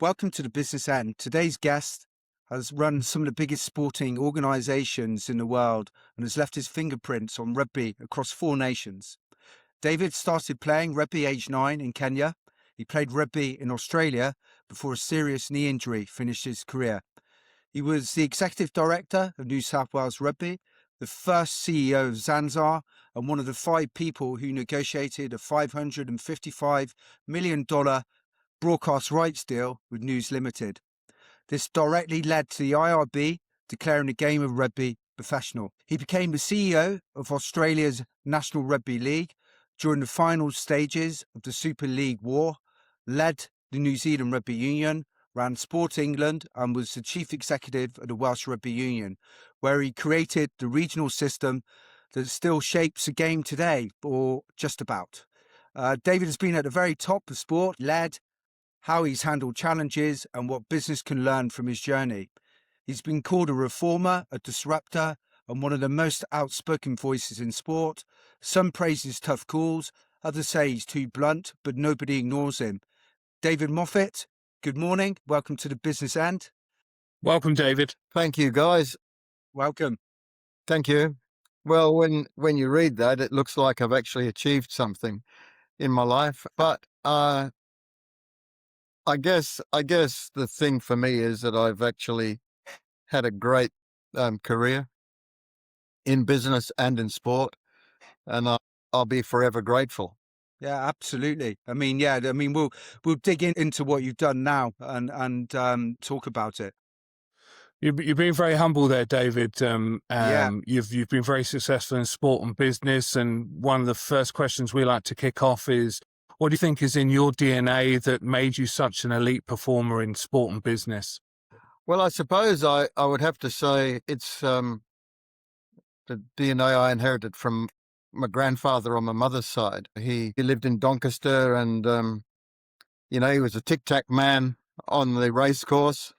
Welcome to the Business End. Today's guest has run some of the biggest sporting organisations in the world and has left his fingerprints on rugby across 4 nations. David started playing rugby aged 9 in Kenya. He played rugby in Australia before a serious knee injury finished his career. He was the executive director of New South Wales Rugby, the first CEO of Zanzibar, and one of the 5 people who negotiated a $555 million broadcast rights deal with News Limited. This directly led to the IRB declaring the game of rugby professional. He became the CEO of Australia's National Rugby League during the final stages of the Super League War, led the New Zealand Rugby Union, ran Sport England, and was the chief executive of the Welsh Rugby Union, where he created the regional system that still shapes the game today, or just about. David has been at the very top of sport, led how he's handled challenges and what business can learn from his journey. He's been called a reformer, a disruptor, and one of the most outspoken voices in sport. Some praise his tough calls, others say he's too blunt, but nobody ignores him. David Moffett, good morning. Welcome to the Business End. Welcome, David. Thank you, guys. Welcome. Thank you. Well, when you read that, it looks like I've actually achieved something in my life. But I guess the thing for me is that I've actually had a great career in business and in sport, and I'll be forever grateful. Yeah, absolutely. We'll dig into what you've done now and talk about it. You've been very humble there, David. Yeah. You've been very successful in sport and business, and one of the first questions we like to kick off is, what do you think is in your DNA that made you such an elite performer in sport and business? Well, I suppose I would have to say it's the DNA I inherited from my grandfather on my mother's side. He lived in Doncaster, and he was a tic-tac man on the race course,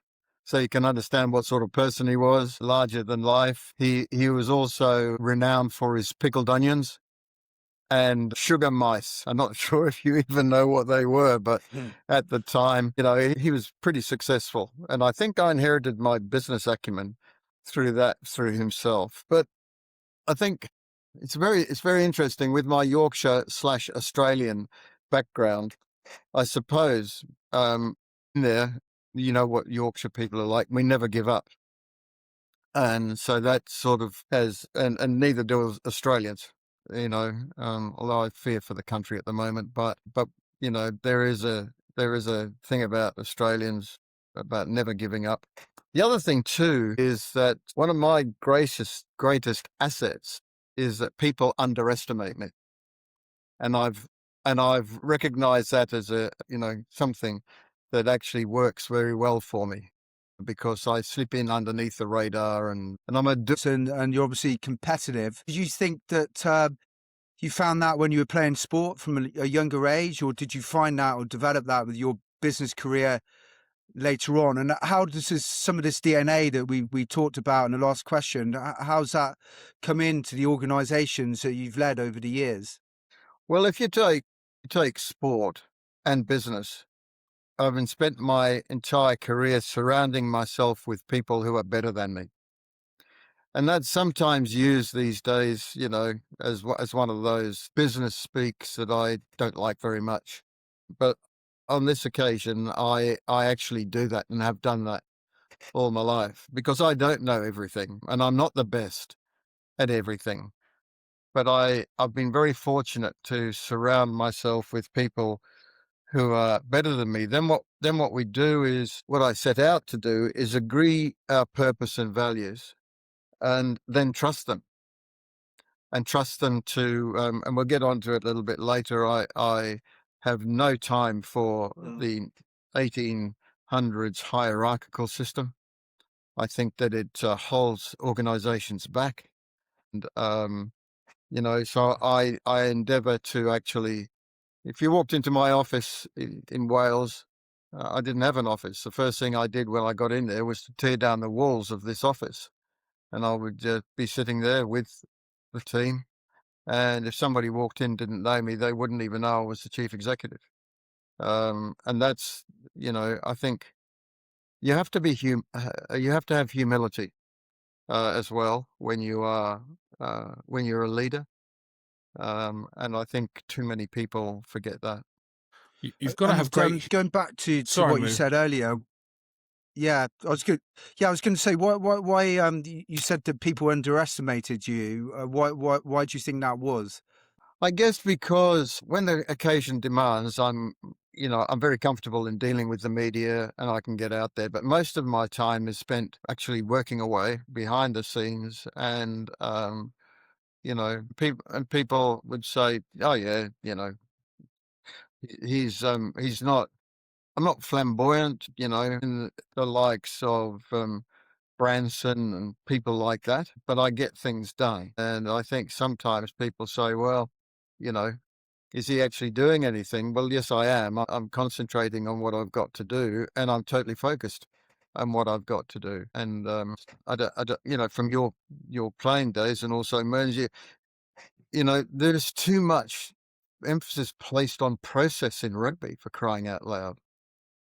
so you can understand what sort of person he was, larger than life. He was also renowned for his pickled onions and sugar mice. I'm not sure if you even know what they were, but at the time, he was pretty successful. And I think I inherited my business acumen through himself. But I think it's very interesting with my Yorkshire/Australian background. I suppose there, you know what Yorkshire people are like. We never give up. And so that sort of has, and neither do Australians, although I fear for the country at the moment, but there is a thing about Australians about never giving up. The other thing too is that one of my greatest assets is that people underestimate me, and I've recognized that as something that actually works very well for me, because I slip in underneath the radar, and I'm and you're obviously competitive. Did you think that you found that when you were playing sport from a younger age, or did you find that or develop that with your business career later on? And how does some of this DNA that we talked about in the last question, how's that come into the organisations that you've led over the years? Well, if you take sport and business, I've spent my entire career surrounding myself with people who are better than me. And that's sometimes used these days, as one of those business speaks that I don't like very much. But on this occasion, I actually do that and have done that all my life, because I don't know everything and I'm not the best at everything. But I've been very fortunate to surround myself with people who are better than me. Then what we do is, what I set out to do is agree our purpose and values, and then trust them to, and we'll get onto it a little bit later. I have no time for the 1800s hierarchical system. I think that it holds organizations back. And, so I endeavor to actually, if you walked into my office in Wales, I didn't have an office. The first thing I did when I got in there was to tear down the walls of this office. And I would be sitting there with the team. And if somebody walked in, didn't know me, they wouldn't even know I was the chief executive. And that's, I think you have to be you have to have humility as well when you are when you're a leader. And I think too many people forget that. You've got to have And great. going back to Sorry, what you Moo. said earlier, yeah, I was good. Yeah, I was going to say, why you said that people underestimated you. Why do you think that was? I guess because when the occasion demands, I'm very comfortable in dealing with the media and I can get out there. But most of my time is spent actually working away behind the scenes, and people would say, "Oh yeah, he's not." I'm not flamboyant, in the likes of Branson and people like that, but I get things done. And I think sometimes people say, well, you know, is he actually doing anything? Well, yes, I am. I'm concentrating on what I've got to do, and I'm totally focused on what I've got to do. And I don't, from your playing days, and also Merns, there's too much emphasis placed on process in rugby, for crying out loud.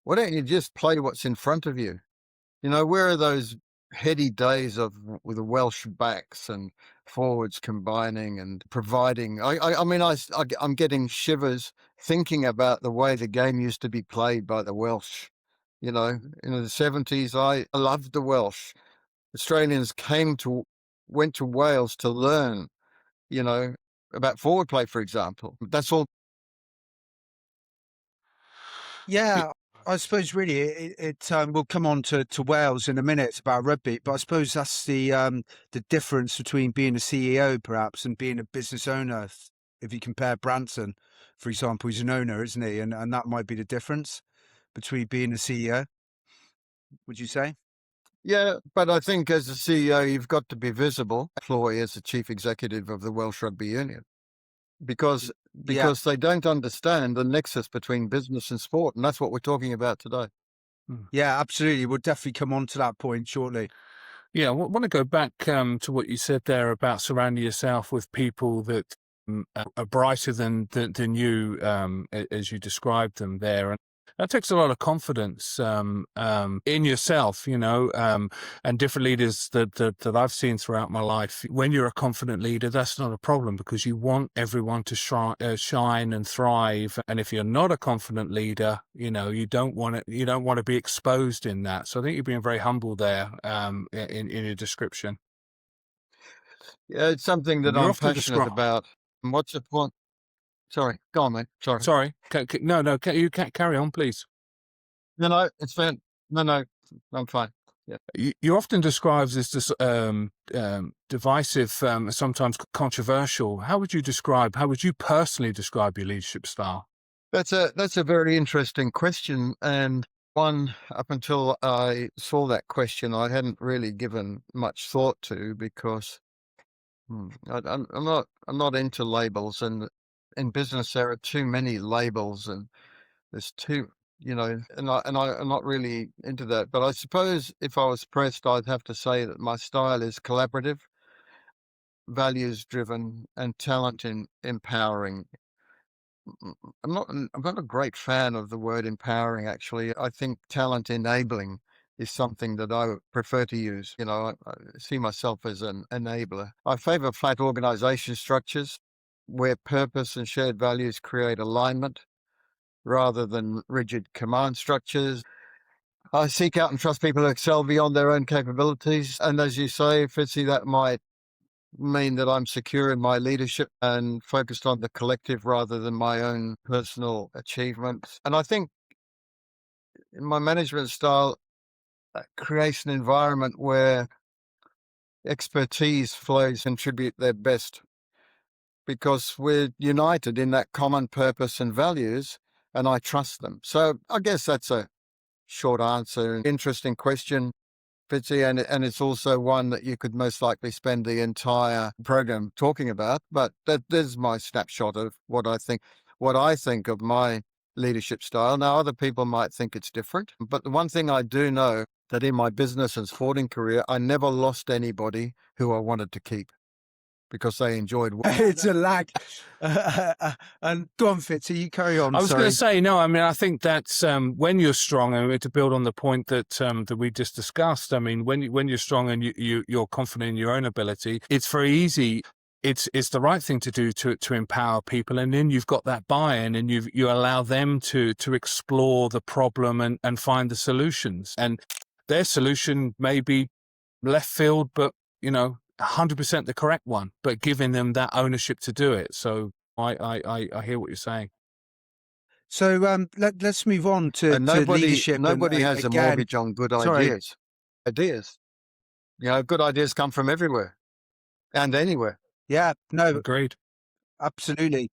Why don't you just play what's in front of you? Where are those heady days with the Welsh backs and forwards combining and providing? I'm getting shivers thinking about the way the game used to be played by the Welsh. In the 70s, I loved the Welsh. Australians went to Wales to learn, about forward play, for example. That's all. Yeah, I suppose really we'll come on to Wales in a minute about rugby, but I suppose that's the difference between being a CEO perhaps and being a business owner. If you compare Branson, for example, he's an owner, isn't he? And that might be the difference between being a CEO. Would you say? Yeah, but I think as a CEO, you've got to be visible. Employee as the chief executive of the Welsh Rugby Union, because Yeah. they don't understand the nexus between business and sport, and that's what we're talking about today. Yeah, absolutely. We'll definitely come on to that point shortly. Yeah, I want to go back to what you said there about surrounding yourself with people that are brighter than you, as you described them there, and that takes a lot of confidence in yourself, and different leaders that I've seen throughout my life. When you're a confident leader, that's not a problem because you want everyone to shine and thrive. And if you're not a confident leader, you don't want to be exposed in that. So I think you're being very humble there in your description. Yeah, it's something that You're I'm often passionate described. about. And what's the point? Sorry, go on, mate. Sorry. Sorry, no, you can't carry on, please. No, it's fine. No, I'm fine. Yeah. You're often described as this divisive, sometimes controversial. How would you personally describe your leadership style? That's a very interesting question, and one up until I saw that question, I hadn't really given much thought to because I'm not into labels, and in business there are too many labels, and there's too I'm not really into that. But I suppose if I was pressed, I'd have to say that my style is collaborative, values driven, and talent empowering. I'm not a great fan of the word empowering, actually. I think talent enabling is something that I would prefer to use. I see myself as an enabler. I favor flat organization structures where purpose and shared values create alignment rather than rigid command structures. I seek out and trust people to excel beyond their own capabilities. And as you say, Fitzy, that might mean that I'm secure in my leadership and focused on the collective rather than my own personal achievements. And I think in my management style creates an environment where expertise flows contribute their best because we're united in that common purpose and values, and I trust them. So I guess that's a short answer. Interesting question, Fitzy, and it's also one that you could most likely spend the entire program talking about. But there's my snapshot of what I think of my leadership style. Now, other people might think it's different, but the one thing I do know that in my business and sporting career, I never lost anybody who I wanted to keep. because they enjoyed. It's a lag. And go on, Fitzy, you carry on. I was going Sorry. to say, no, I mean, I think that's when you're strong, and to build on the point that that we just discussed, I mean, when you're strong and you're confident in your own ability, it's very easy. It's the right thing to do to empower people, and then you've got that buy-in, and you allow them to explore the problem and find the solutions. And their solution may be left field, but 100% the correct one, but giving them that ownership to do it. So I hear what you're saying. So let's move on to And nobody leadership. has a again, mortgage on good sorry. ideas. Good ideas come from everywhere and anywhere. Yeah, no, Agreed. absolutely.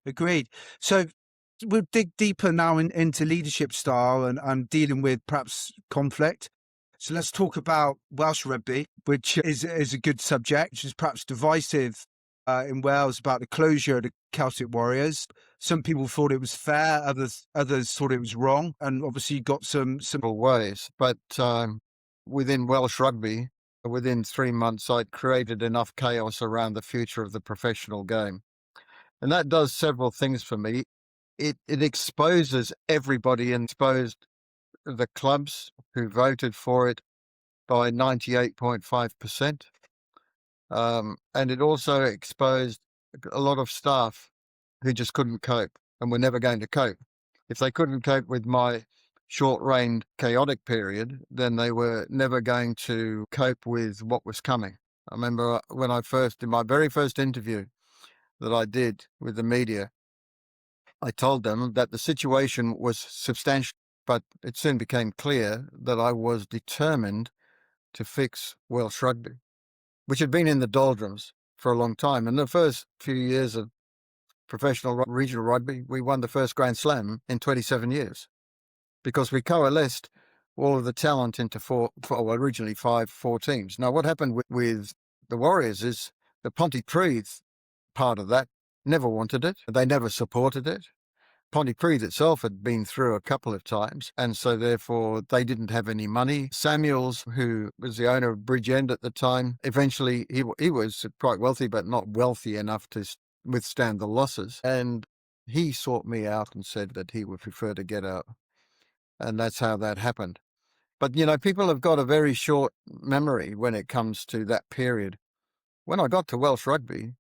Agreed. So we'll dig deeper now into leadership style and dealing with perhaps conflict. So let's talk about Welsh rugby, which is a good subject, which is perhaps divisive in Wales about the closure of the Celtic Warriors. Some people thought it was fair, others thought it was wrong, and obviously you got some ways. But within Welsh rugby, within 3 months, I'd created enough chaos around the future of the professional game. And that does several things for me. It exposes everybody and exposed the clubs who voted for it by 98.5%. And it also exposed a lot of staff who just couldn't cope and were never going to cope. If they couldn't cope with my short-range chaotic period, then they were never going to cope with what was coming. I remember when in my very first interview that I did with the media, I told them that the situation was substantial, but it soon became clear that I was determined to fix Welsh rugby, which had been in the doldrums for a long time. In the first few years of professional regional rugby, we won the first Grand Slam in 27 years because we coalesced all of the talent into originally four teams. Now, what happened with the Warriors is the Pontypridd part of that never wanted it. They never supported it. Pontypridd itself had been through a couple of times, and so therefore they didn't have any money. Samuels, who was the owner of Bridgend at the time, eventually he was quite wealthy, but not wealthy enough to withstand the losses. And he sought me out and said that he would prefer to get out. And that's how that happened. But, people have got a very short memory when it comes to that period. When I got to Welsh rugby,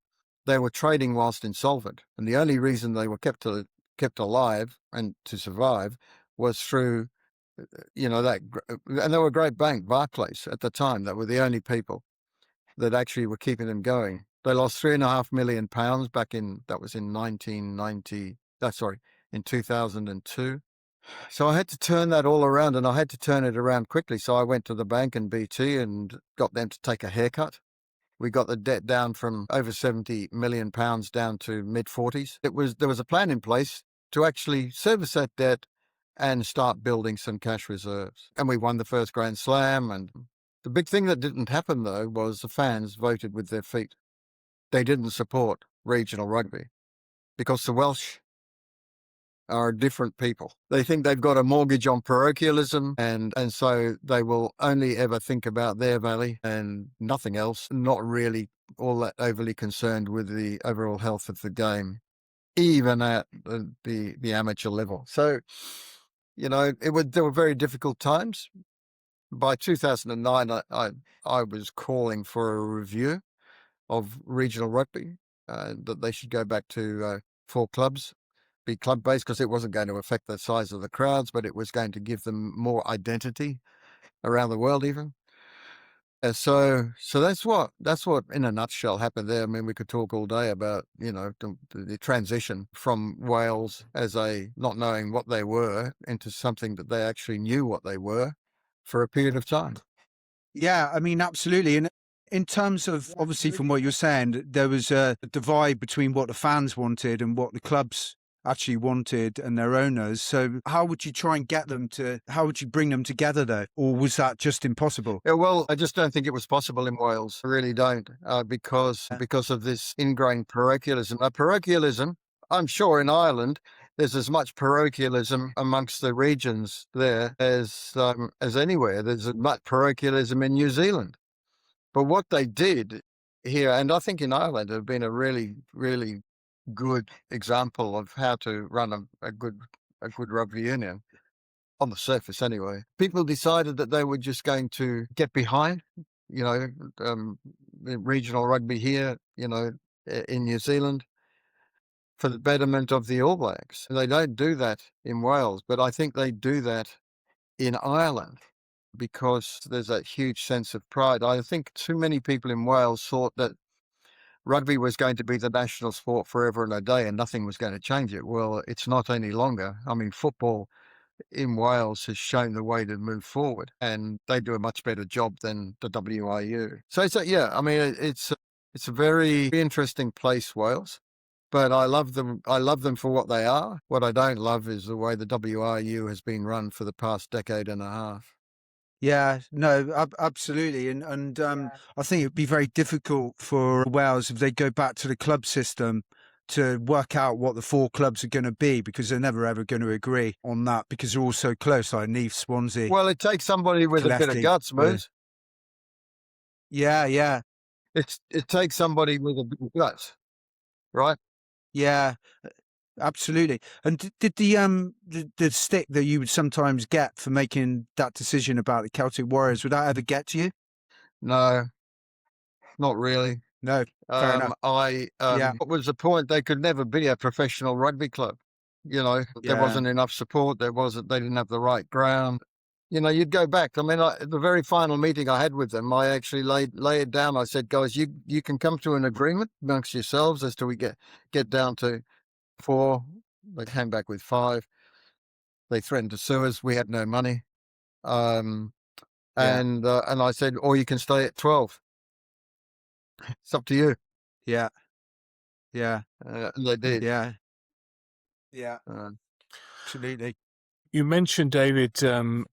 they were trading whilst insolvent. And the only reason they were kept alive and to survive was through, and they were a great bank, Barclays at the time. That were the only people that actually were keeping them going. They lost £3.5 million that was in 2002. So I had to turn that all around, and I had to turn it around quickly. So I went to the bank and BT and got them to take a haircut. We got the debt down from over £70 million down to mid-40s. There was a plan in place to actually service that debt and start building some cash reserves. And we won the first Grand Slam. And the big thing that didn't happen, though, was the fans voted with their feet. They didn't support regional rugby because the Welsh are different people. They think they've got a mortgage on parochialism, and so they will only ever think about their valley and nothing else, not really all that overly concerned with the overall health of the game, even at the amateur level. So, there were very difficult times. By 2009, I was calling for a review of regional rugby, that they should go back to 4 clubs, be club-based, because it wasn't going to affect the size of the crowds, but it was going to give them more identity around the world even. So that's what in a nutshell happened there. I mean, we could talk all day about, the transition from Wales as not knowing what they were into something that they actually knew what they were for a period of time. Yeah, I mean, absolutely. And in terms of, obviously, from what you're saying, there was a divide between what the fans wanted and what the clubs actually wanted and their owners. So how would you try and how would you bring them together though? Or was that just impossible? Yeah, well, I just don't think it was possible in Wales. I really don't, because of this ingrained parochialism. Parochialism, I'm sure in Ireland, there's as much parochialism amongst the regions there as anywhere. There's as much parochialism in New Zealand. But what they did here, and I think in Ireland, have been a really, really good example of how to run a good rugby union, on the surface anyway. People decided that they were just going to get behind, the regional rugby here, in New Zealand, for the betterment of the All Blacks. They don't do that in Wales, but I think they do that in Ireland because there's that huge sense of pride. I think too many people in Wales thought that rugby was going to be the national sport forever and a day and nothing was going to change it. Well, it's not any longer. I mean, football in Wales has shown the way to move forward, and they do a much better job than the WIU. So it's a very interesting place, Wales. But I love them. I love them for what they are. What I don't love is the way the WIU has been run for the past decade and a half. Yeah, no, absolutely, and I think it'd be very difficult for Wales if they go back to the club system to work out what the four clubs are going to be, because they're never ever going to agree on that because they're all so close, like Neath, Swansea. Well, it takes somebody with a bit of Clefty, guts, Moose. Yeah. It takes somebody with a bit of guts, right? Yeah, absolutely. And did the stick that you would sometimes get for making that decision about the Celtic Warriors, would that ever get to you? No, not really. No, fair enough. Yeah. What was the point? They could never be a professional rugby club. There Yeah. wasn't enough support. They didn't have the right ground. You'd go back. I mean, the very final meeting I had with them, I actually laid it down. I said, guys, you can come to an agreement amongst yourselves as to we get down to 4. They came back with 5. They threatened to sue us. We had no money. And I said, or you can stay at 12. It's up to you. Yeah. And they did. Yeah. Absolutely. You mentioned, David,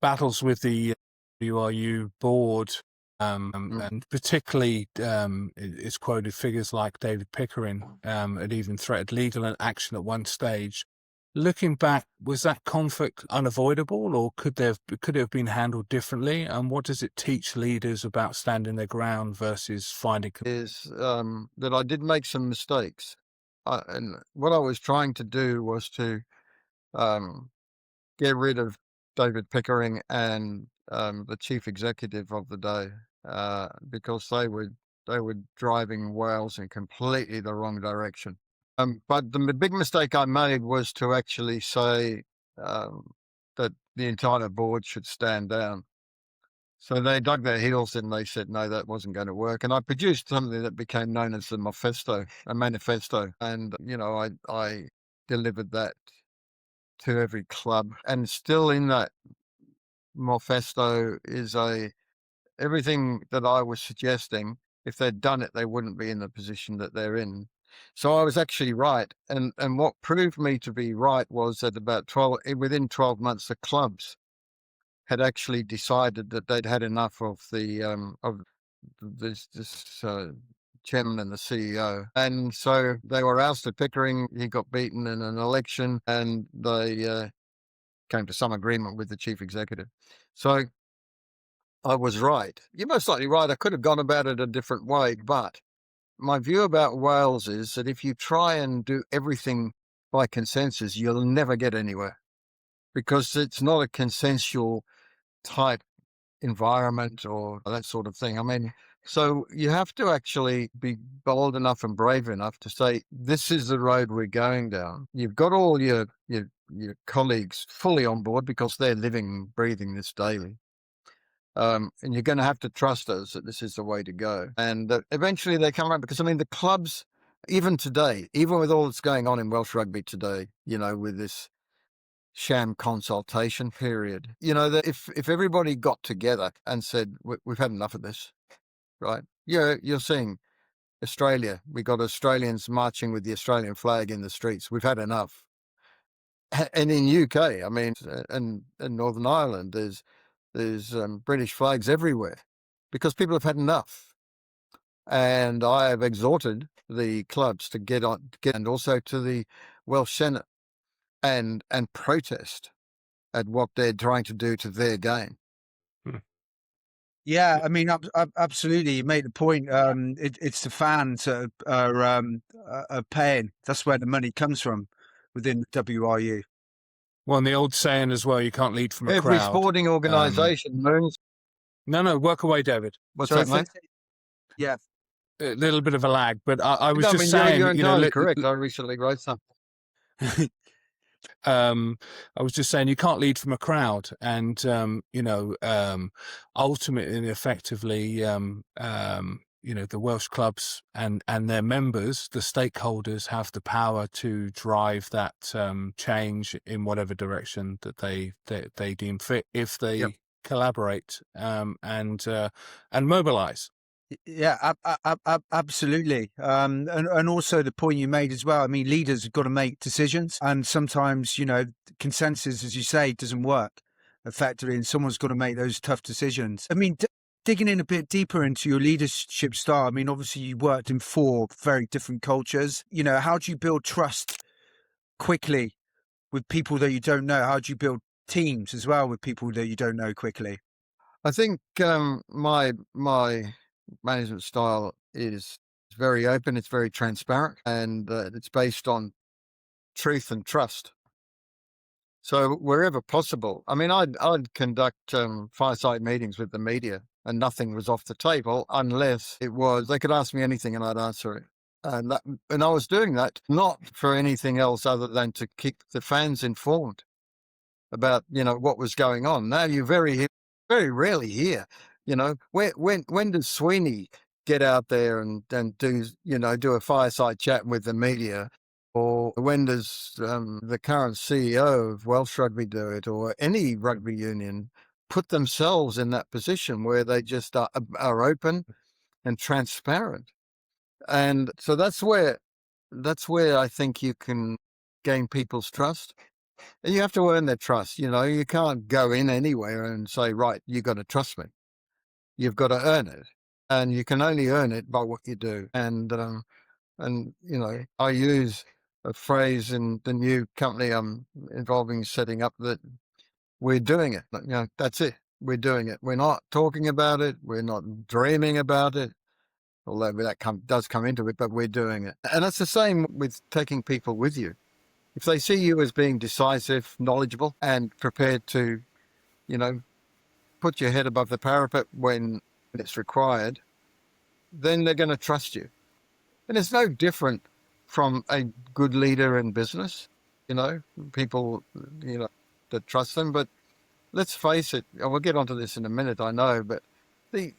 battles with the WRU board, and particularly it's quoted figures like David Pickering had even threatened legal action at one stage. Looking back, was that conflict unavoidable, or could it have been handled differently? And what does it teach leaders about standing their ground versus finding? Is that I did make some mistakes, and what I was trying to do was to get rid of David Pickering and the chief executive of the day, because they were driving Wales in completely the wrong direction. But the big mistake I made was to actually say that the entire board should stand down. So they dug their heels in and they said, no, that wasn't going to work. And I produced something that became known as a manifesto. And, I delivered that to every club. And still in that manifesto is everything that I was suggesting. If they'd done it, they wouldn't be in the position that they're in. So I was actually right. And what proved me to be right was that within 12 months, the clubs had actually decided that they'd had enough of this chairman and the CEO. And so they were ousted. Pickering, he got beaten in an election, and they came to some agreement with the chief executive. So I was right. You're most likely right. I could have gone about it a different way, but my view about Wales is that if you try and do everything by consensus, you'll never get anywhere, because it's not a consensual type environment or that sort of thing. I mean, so you have to actually be bold enough and brave enough to say, this is the road we're going down. You've got all your colleagues fully on board because they're living and breathing this daily. And you're going to have to trust us that this is the way to go. And eventually they come around, because, I mean, the clubs, even today, even with all that's going on in Welsh rugby today, with this sham consultation period, that if everybody got together and said, we've had enough of this, right? You're seeing Australia. We got Australians marching with the Australian flag in the streets. We've had enough. And in UK, I mean, and Northern Ireland, there's British flags everywhere because people have had enough. And I have exhorted the clubs to get on, and also to the Welsh Senate, and protest at what they're trying to do to their game. Yeah, I mean, absolutely. You made the point. It's the fans that are paying. That's where the money comes from within the WRU. Well, and the old saying as well, you can't lead from a Every crowd. sporting organisation learns. No, work away, David. What's Sorry, that, mate? yeah, A little bit of a lag, but I was No, I just mean, saying, you're entirely correct. I recently wrote something. I was just saying you can't lead from a crowd, and ultimately and effectively, the Welsh clubs and their members, the stakeholders, have the power to drive that change in whatever direction that they deem fit if they Yep. collaborate and mobilise. yeah, absolutely. And also the point you made as well. I mean, leaders have got to make decisions, and sometimes consensus, as you say, doesn't work effectively, and someone's got to make those tough decisions. I mean, digging in a bit deeper into your leadership style. I mean, obviously you worked in 4 very different cultures. How do you build trust quickly with people that you don't know? How do you build teams as well with people that you don't know quickly? I think my management style is very open. It's very transparent, and it's based on truth and trust. So wherever possible, I mean, I'd conduct fireside meetings with the media, and nothing was off the table unless it was. They could ask me anything, and I'd answer it. And I was doing that not for anything else other than to keep the fans informed about what was going on. Now you very rarely hear, when does Sweeney get out there and do a fireside chat with the media, or when does the current CEO of Welsh Rugby do it, or any rugby union put themselves in that position where they just are open and transparent. And so that's where I think you can gain people's trust. And you have to earn their trust. You can't go in anywhere and say, right, you got to trust me. You've got to earn it, and you can only earn it by what you do. And I use a phrase in the new company I'm involved in setting up, that we're doing it. That's it. We're doing it. We're not talking about it. We're not dreaming about it, although that does come into it, but we're doing it. And that's the same with taking people with you. If they see you as being decisive, knowledgeable, and prepared to, put your head above the parapet when it's required, then they're going to trust you. And it's no different from a good leader in business, people, that trust them. But let's face it, and we'll get onto this in a minute, I know, but the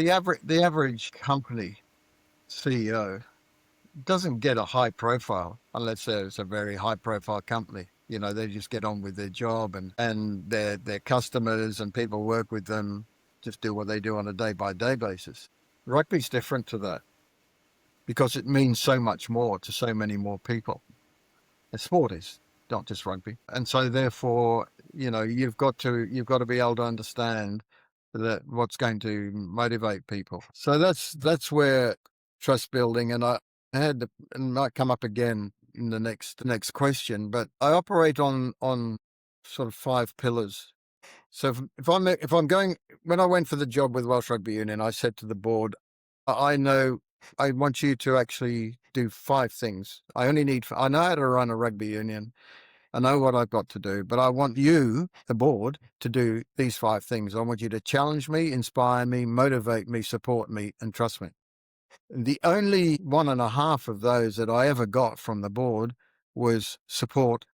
average company CEO doesn't get a high profile unless it's a very high profile company. They just get on with their job, and their customers and people work with them just do what they do on a day-by-day basis. Rugby's different to that because it means so much more to so many more people. And sport is, not just rugby. And so therefore, you've got to be able to understand that what's going to motivate people. So that's where trust building, and and might come up again in the next question, but I operate on sort of 5 pillars. So if I'm going, when I went for the job with Welsh Rugby Union, I said to the board, I know I want you to actually do 5 things. I know how to run a rugby union. I know what I've got to do, but I want you, the board, to do these 5 things. I want you to challenge me, inspire me, motivate me, support me, and trust me. The only 1.5 of those that I ever got from the board was support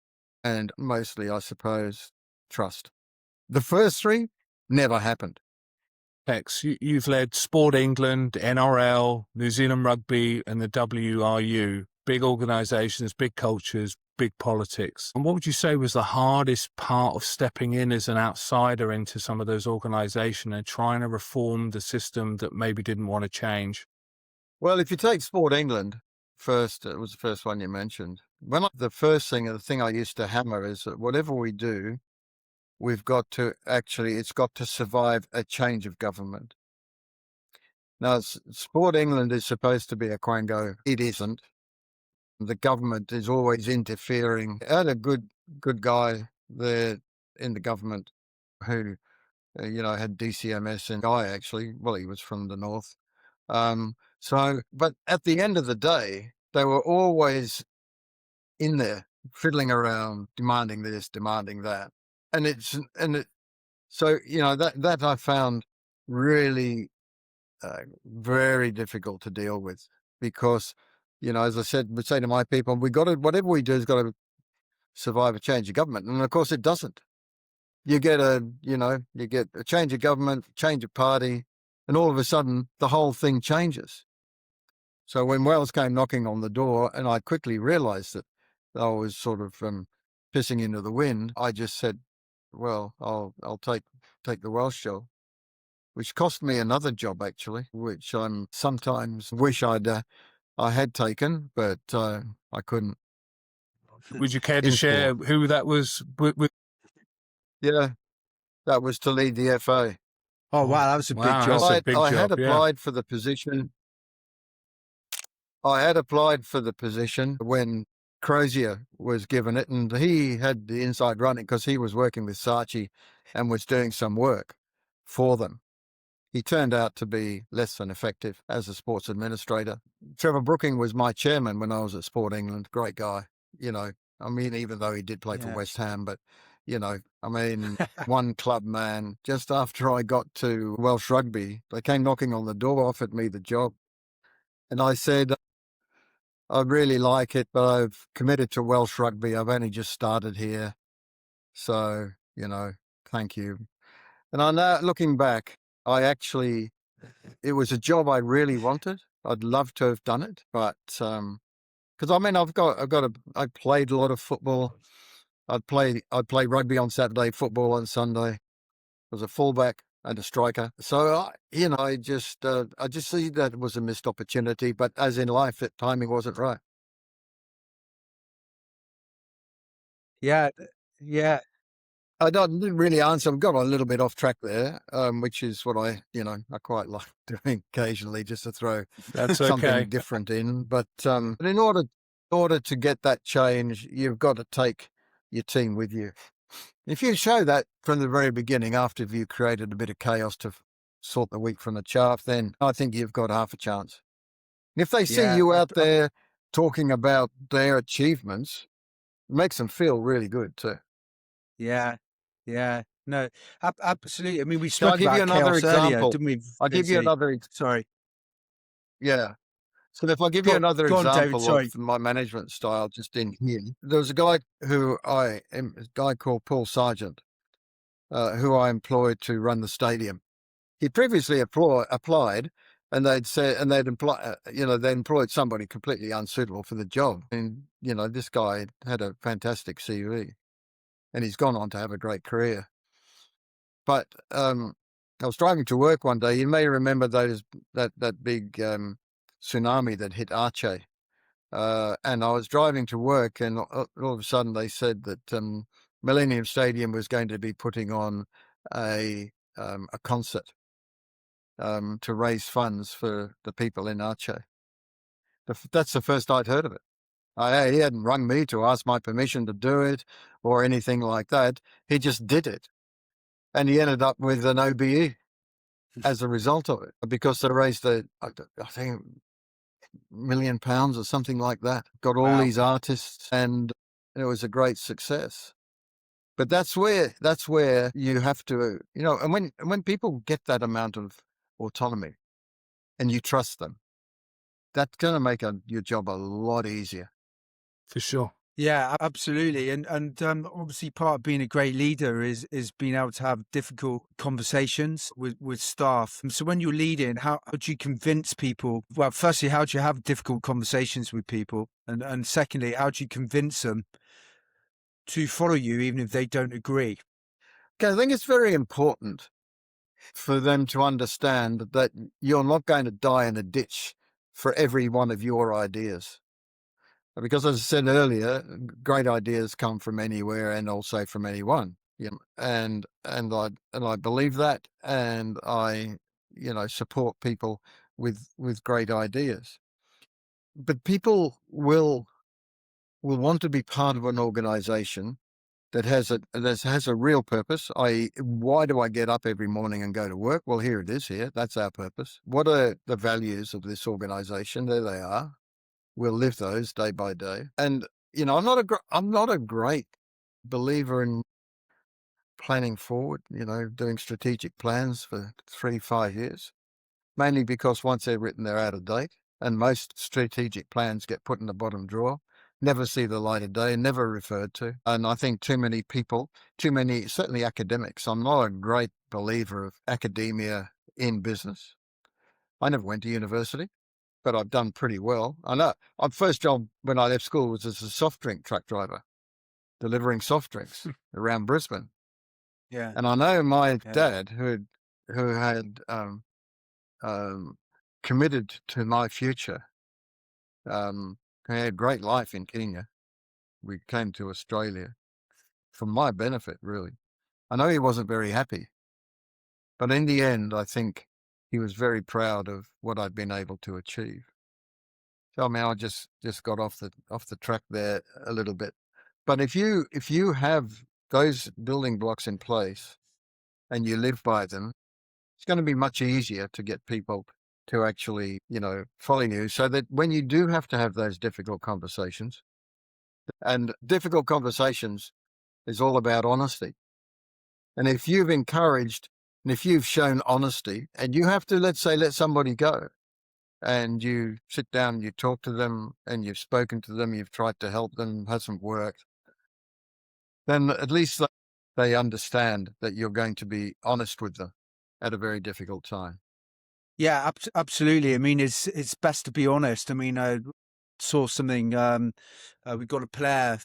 and mostly, I suppose, trust. The first 3 never happened. You've led Sport England, NRL, New Zealand Rugby, and the WRU. Big organisations, big cultures, big politics. And what would you say was the hardest part of stepping in as an outsider into some of those organisations and trying to reform the system that maybe didn't want to change? Well, if you take Sport England first, it was the first one you mentioned. The thing I used to hammer is that whatever we do, it's got to survive a change of government. Now, Sport England is supposed to be a quango. It isn't. The government is always interfering. I had a good guy there in the government who had DCMS and guy actually. Well, he was from the north. But at the end of the day, they were always in there fiddling around, demanding this, demanding that. So, that I found really very difficult to deal with because, as I said, would say to my people, whatever we do has got to survive a change of government. And of course it doesn't. You get a change of government, change of party, and all of a sudden the whole thing changes. So when Wells came knocking on the door and I quickly realized that I was sort of pissing into the wind, I just said, well, I'll take the Welsh job, which cost me another job actually, which I'm sometimes wish I had taken, but I couldn't. Would you care to In share sport. who that was with? Yeah, that was to lead the FA. Oh, wow, that was a big Wow, job. that's a big I job. had Yeah. applied for the position. I had applied for the position when Crozier was given it, and he had the inside running because he was working with Saatchi and was doing some work for them. He turned out to be less than effective as a sports administrator. Trevor Brooking was my chairman when I was at Sport England. Great guy, even though he did play for Yeah. West Ham, but, one club man. Just after I got to Welsh Rugby, they came knocking on the door, offered me the job. And I said, I really like it, but I've committed to Welsh Rugby. I've only just started here. So, thank you. And I know, looking back, it was a job I really wanted. I'd love to have done it, but because I played a lot of football. I'd play rugby on Saturday, football on Sunday. I was a fullback and a striker. So I just see that it was a missed opportunity. But as in life, that timing wasn't right. Yeah. Yeah. I didn't really answer. I've got a little bit off track there, which is what I quite like doing occasionally, just to throw That's something okay. different in. But in order to get that change, you've got to take your team with you. If you show that from the very beginning, after you've created a bit of chaos to sort the wheat from the chaff, then I think you've got half a chance. If they see Yeah. you out there talking about their achievements, it makes them feel really good too. Yeah. Yeah. No, absolutely. I mean, we Shall I spoke give you about another chaos earlier, example? didn't we? I'll give you Vizzy? another. Sorry. Yeah. So if I give you another Go on, David. example Sorry. of my management style, just in here, there was a guy a guy called Paul Sargent, who I employed to run the stadium. He previously applied, and they employed somebody completely unsuitable for the job. And this guy had a fantastic CV, and he's gone on to have a great career. But I was driving to work one day. You may remember that big tsunami that hit Aceh. And I was driving to work, and all of a sudden they said that Millennium Stadium was going to be putting on a concert to raise funds for the people in Aceh. That's the first I'd heard of it. He hadn't rung me to ask my permission to do it or anything like that. He just did it. And he ended up with an OBE as a result of it, because they raised I think £1 million or something like that. Got all Wow. these artists, and it was a great success. But that's where you have to, and when people get that amount of autonomy and you trust them, that's going to make your job a lot easier. For sure. Yeah, absolutely. And obviously part of being a great leader is being able to have difficult conversations with staff. So when you're leading, how do you convince people? Well, firstly, how do you have difficult conversations with people? And secondly, how do you convince them to follow you even if they don't agree? Okay, I think it's very important for them to understand that you're not going to die in a ditch for every one of your ideas. Because, as I said earlier, great ideas come from anywhere and also from anyone. And I believe that, and I support people with great ideas. But people will want to be part of an organization that has a real purpose, i.e., why do I get up every morning and go to work? Well, here it is here. That's our purpose. What are the values of this organization? There they are. We'll live those day by day. And, I'm not a great believer in planning forward, doing strategic plans for 3-5 years, mainly because once they're written, they're out of date. And most strategic plans get put in the bottom drawer, never see the light of day, never referred to. And I think too many people, certainly academics, I'm not a great believer of academia in business. I never went to university, but I've done pretty well. I know my first job when I left school was as a soft drink truck driver, delivering soft drinks around Brisbane. Yeah. And I know my Yeah. dad, who had committed to my future, he had a great life in Kenya. We came to Australia for my benefit, really. I know he wasn't very happy, but in the end, I think he was very proud of what I'd been able to achieve. So I mean, I just got off the track there a little bit. But if you have those building blocks in place and you live by them, it's going to be much easier to get people to actually, follow you, so that when you do have to have those difficult conversations, and difficult conversations is all about honesty. And if you've encouraged and if you've shown honesty and you have to, let's say, let somebody go, and you sit down, you talk to them and you've spoken to them, you've tried to help them, hasn't worked, then at least they understand that you're going to be honest with them at a very difficult time. Yeah, absolutely. I mean, it's best to be honest. I mean, I saw something. We've got a player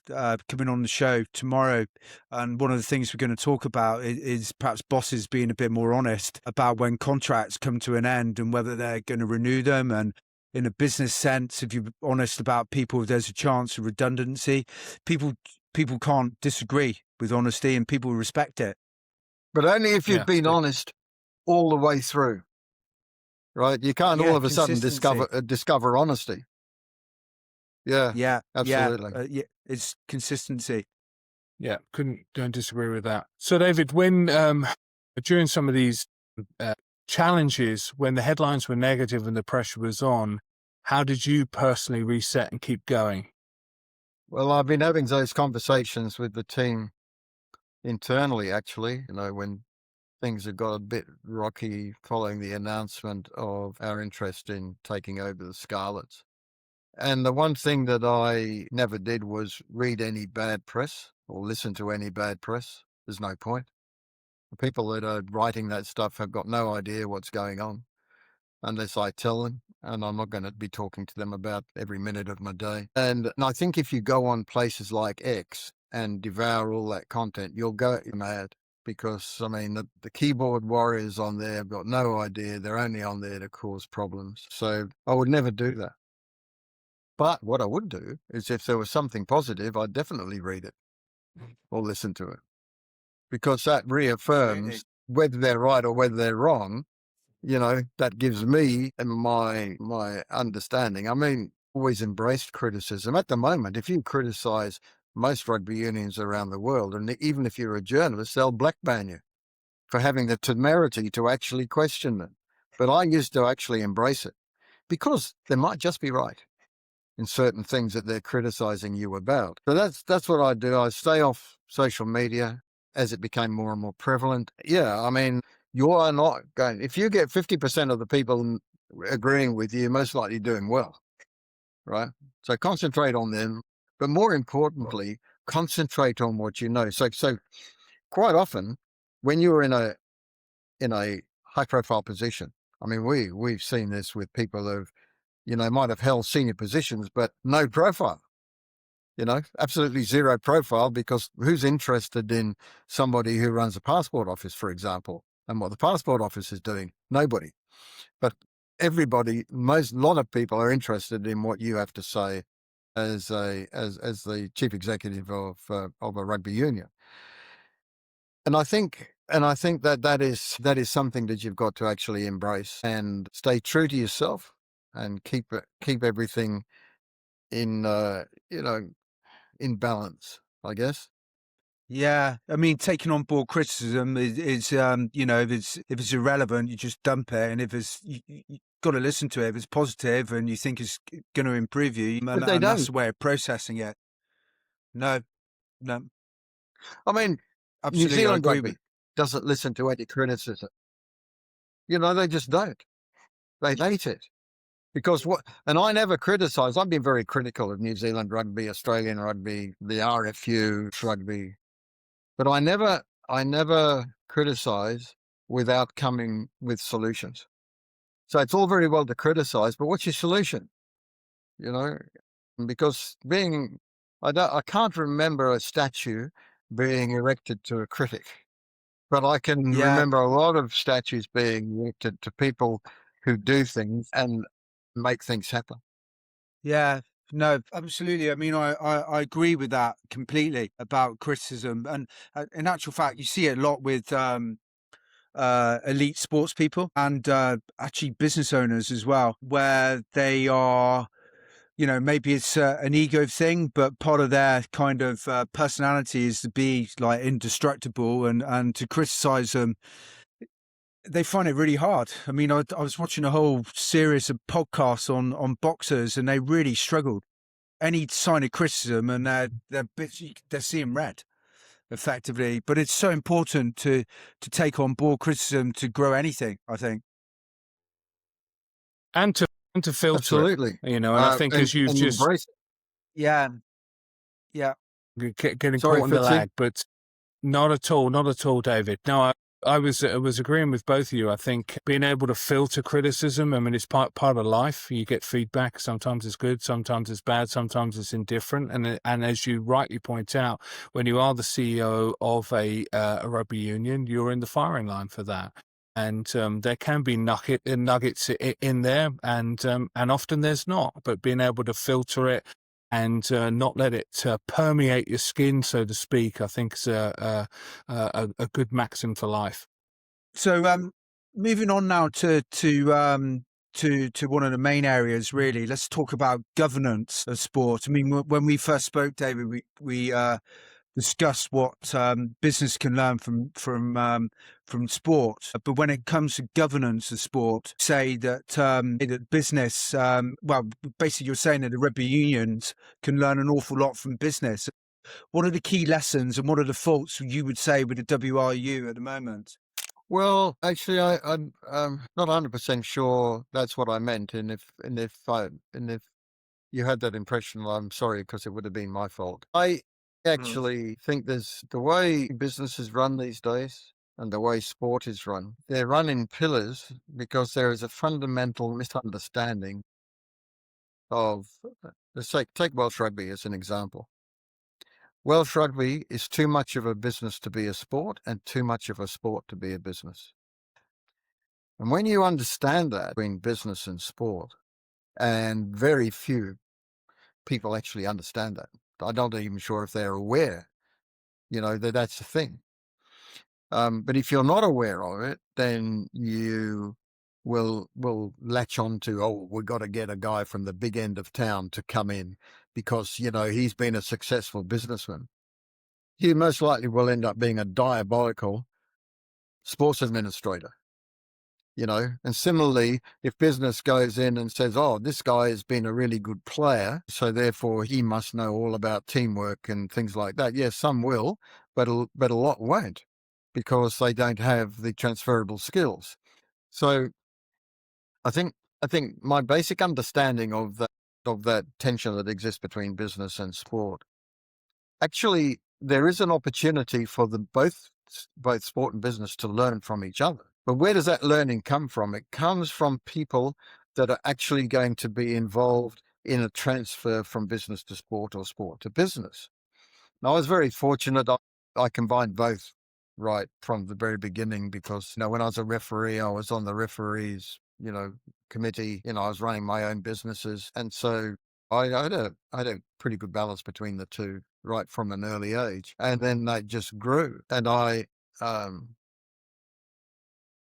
coming on the show tomorrow, and one of the things we're going to talk about is perhaps bosses being a bit more honest about when contracts come to an end and whether they're going to renew them. And in a business sense, if you're honest about people, there's a chance of redundancy. People can't disagree with honesty, and people respect it. But only if you've Yeah. been honest all the way through. Right, you can't all of a sudden discover honesty. Yeah, absolutely. Yeah, it's consistency. Yeah, don't disagree with that. So, David, when during some of these challenges, when the headlines were negative and the pressure was on, how did you personally reset and keep going? Well, I've been having those conversations with the team internally, actually, when things have got a bit rocky following the announcement of our interest in taking over the Scarlets. And the one thing that I never did was read any bad press or listen to any bad press. There's no point. The people that are writing that stuff have got no idea what's going on unless I tell them, and I'm not going to be talking to them about every minute of my day. And I think if you go on places like X and devour all that content, you'll go mad. Because, I mean, the keyboard warriors on there have got no idea. They're only on there to cause problems. So I would never do that. But what I would do is if there was something positive, I'd definitely read it or listen to it. Because that reaffirms whether they're right or whether they're wrong. That gives me my understanding. I mean, always embraced criticism. At the moment, if you criticize most rugby unions around the world, and even if you're a journalist, they'll blackban you for having the temerity to actually question them. But I used to actually embrace it because they might just be right in certain things that they're criticizing you about. So that's what I do. I stay off social media as it became more and more prevalent. Yeah, I mean, you are not going, if you get 50% of the people agreeing with you, most likely doing well, right? So concentrate on them, but more importantly, concentrate on what you know. So quite often when you're in a high profile position, I mean, we've seen this with people who've, might have held senior positions, but no profile, absolutely zero profile, because who's interested in somebody who runs a passport office, for example, and what the passport office is doing? Nobody. But everybody, a lot of people are interested in what you have to say as the chief executive of a rugby union. And I think that is something that you've got to actually embrace and stay true to yourself and keep everything in in balance, I guess. Yeah, I mean, taking on board criticism is if it's irrelevant, you just dump it, and if it's you got to listen to it. If it's positive and you think it's going to improve you, But they and that's don't. the way of processing it. No, no, I mean, New absolutely, I Zealand agree with. rugby doesn't listen to any criticism. They just don't. They hate it. Because and I never criticise. I've been very critical of New Zealand rugby, Australian rugby, the RFU rugby, but I never criticise without coming with solutions. So it's all very well to criticise, but what's your solution? You know, because I can't remember a statue being erected to a critic, but I can Yeah, remember a lot of statues being erected to people who do things and make things happen. yeah, no, absolutely. I mean, I agree with that completely about criticism, and in actual fact, you see it a lot with elite sports people and actually business owners as well, where they are, maybe it's an ego thing, but part of their kind of personality is to be like indestructible, and to criticize them, they find it really hard. I mean, I was watching a whole series of podcasts on boxers, and they really struggled. Any sign of criticism, and they're seeing red, effectively. But it's so important to take on board criticism to grow anything, I think. and to filter it, Absolutely. and I think And as you've just embrace it. Yeah, yeah. getting Sorry, caught in the Fitzy. lag, but not at all, not at all, David. No, I was agreeing with both of you. I think being able to filter criticism, I mean, it's part of life. You get feedback. Sometimes it's good, sometimes it's bad, sometimes it's indifferent. And as you rightly point out, when you are the CEO of a rugby union, you're in the firing line for that. And there can be nuggets in there, and often there's not. But being able to filter it and not let it permeate your skin, so to speak, I think is a good maxim for life. So, moving on now to one of the main areas, really. Let's talk about governance of sport. I mean, when we first spoke, David, we discussed what business can learn from sport. But when it comes to governance of sport, say that business, well, basically, you're saying that the rugby unions can learn an awful lot from business. What are the key lessons, and what are the faults you would say with the WRU at the moment? Well, actually, I'm not 100% sure that's what I meant, and if you had that impression, well, I'm sorry, because it would have been my fault. I Mm. actually think there's the way business is run these days and the way sport is run. They're run in pillars because there is a fundamental misunderstanding of, let's take Welsh rugby as an example. Welsh rugby is too much of a business to be a sport and too much of a sport to be a business. And when you understand that between business and sport, and very few people actually understand that. I'm not even sure if they're aware, that that's the thing. But if you're not aware of it, then you will latch on to, oh, we've got to get a guy from the big end of town to come in because, he's been a successful businessman. He most likely will end up being a diabolical sports administrator. And similarly, if business goes in and says, oh, this guy has been a really good player, so therefore he must know all about teamwork and things like that. Yes, some will, but a lot won't because they don't have the transferable skills. So I think my basic understanding of that tension that exists between business and sport, actually, there is an opportunity for both sport and business to learn from each other. But where does that learning come from? It comes from people that are actually going to be involved in a transfer from business to sport or sport to business. Now, I was very fortunate. I combined both right from the very beginning because, when I was a referee, I was on the referees, committee. I was running my own businesses. And so I had a pretty good balance between the two right from an early age. And then they just grew. And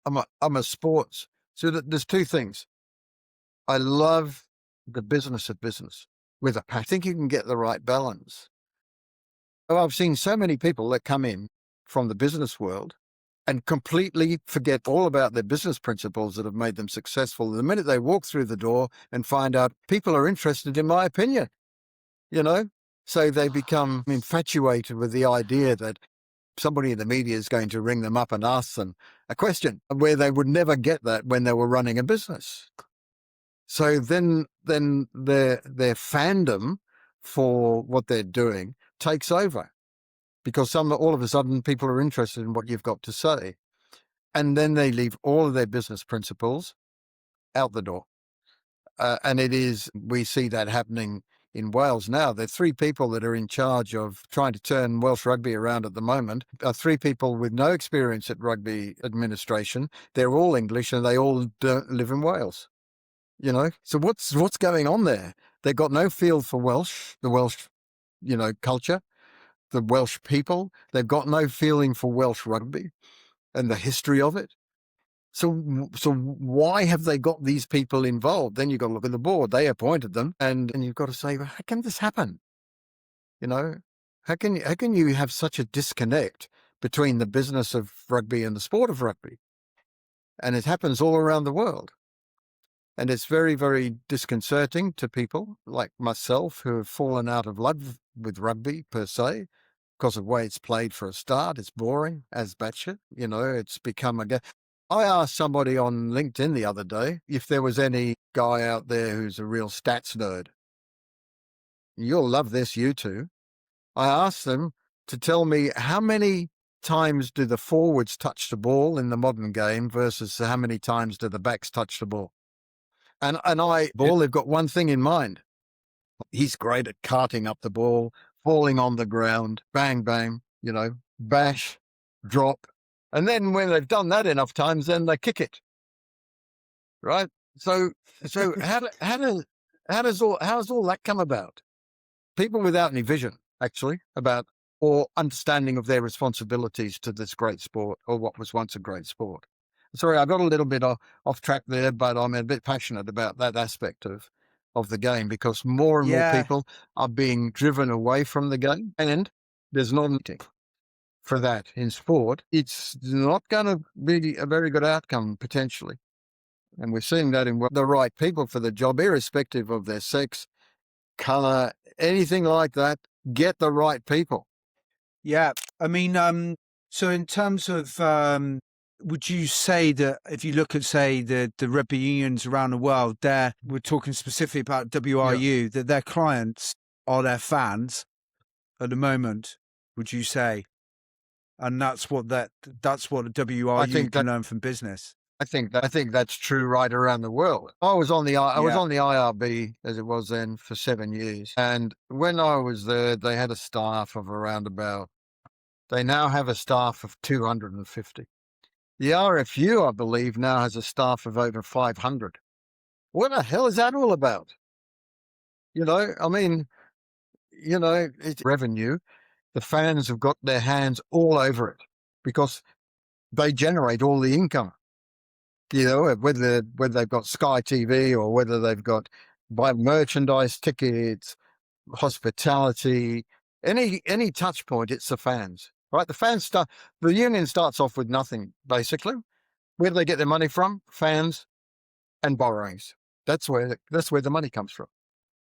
I'm a sports. So there's two things. I love the business of business with a passion. I think you can get the right balance. I've seen so many people that come in from the business world and completely forget all about their business principles that have made them successful. The minute they walk through the door and find out people are interested in my opinion, you know, so they become infatuated with the idea that somebody in the media is going to ring them up and ask them a question where they would never get that when they were running a business. So then their fandom for what they're doing takes over, because all of a sudden people are interested in what you've got to say. And then they leave all of their business principles out the door. And we see that happening in Wales now. There are 3 people that are in charge of trying to turn Welsh rugby around at the moment. 3 people with no experience at rugby administration. They're all English and they all don't live in Wales. So what's going on there? They've got no feel for the Welsh, culture, the Welsh people. They've got no feeling for Welsh rugby and the history of it. So why have they got these people involved? Then you've got to look at the board. They appointed them, and you've got to say, well, how can this happen? How can you have such a disconnect between the business of rugby and the sport of rugby? And it happens all around the world. And it's very, very disconcerting to people like myself who have fallen out of love with rugby per se, because of the way it's played for a start. It's boring as batshit. It's become a game. I asked somebody on LinkedIn the other day if there was any guy out there who's a real stats nerd. You'll love this, you two. I asked them to tell me how many times do the forwards touch the ball in the modern game versus how many times do the backs touch the ball. And they've got one thing in mind. He's great at carting up the ball, falling on the ground, bang, bang, bash, drop. And then when they've done that enough times, then they kick it. Right? So how does all that come about? People without any vision, actually, about or understanding of their responsibilities to this great sport, or what was once a great sport. Sorry, I got a little bit off track there, but I'm a bit passionate about that aspect of the game, because more and more people are being driven away from the game, and there's not anything for that in sport. It's not going to be a very good outcome, potentially. And we're seeing that in the right people for the job, irrespective of their sex, colour, anything like that. Get the right people. Yeah. I mean, so in terms of, would you say that if you look at, say, the rugby unions around the world, we're talking specifically about WRU, that their clients are their fans at the moment, would you say? And that's what the WRU can learn from business. I think that's true right around the world. I was on the IRB, as it was then, for 7 years. And when I was there, they had a staff of they now have a staff of 250. The RFU, I believe, now has a staff of over 500. What the hell is that all about? It's revenue. The fans have got their hands all over it because they generate all the income. Whether they've got Sky TV or whether they've got buy merchandise, tickets, hospitality, any touch point, it's the fans, right? The union starts off with nothing, basically. Where do they get their money from? Fans and borrowings. That's where the money comes from.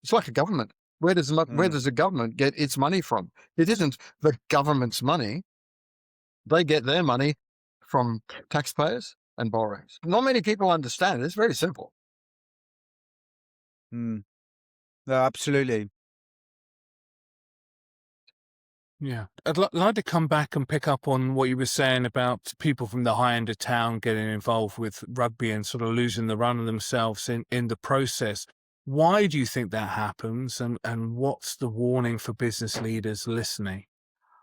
It's like a government. Where does the government get its money from? It isn't the government's money. They get their money from taxpayers and borrowings. Not many people understand. It's very simple. No, absolutely. Yeah. I'd like to come back and pick up on what you were saying about people from the high end of town getting involved with rugby and sort of losing the run of themselves in the process. Why do you think that happens, and what's the warning for business leaders listening?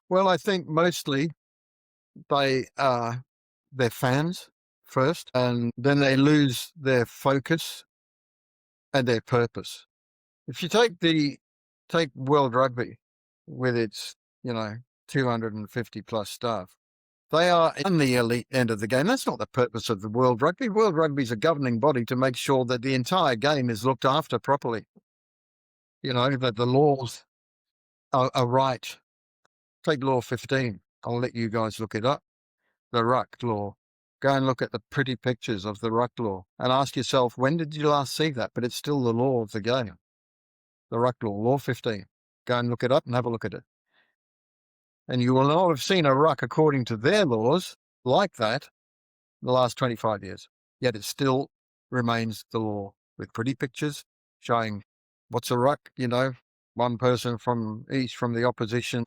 Well, I think mostly they're fans first, and then they lose their focus and their purpose. If you take World Rugby with its 250 plus staff, they are in the elite end of the game. That's not the purpose of the World Rugby. World Rugby is a governing body to make sure that the entire game is looked after properly. That the laws are right Take law 15. I'll let you guys look it up. The ruck law. Go and look at the pretty pictures of the ruck law and ask yourself, when did you last see that? But it's still the law of the game. The ruck law, law 15. Go and look it up and have a look at it. And you will not have seen a ruck according to their laws like that the last 25 years. Yet it still remains the law with pretty pictures showing what's a ruck, one person from each from the opposition,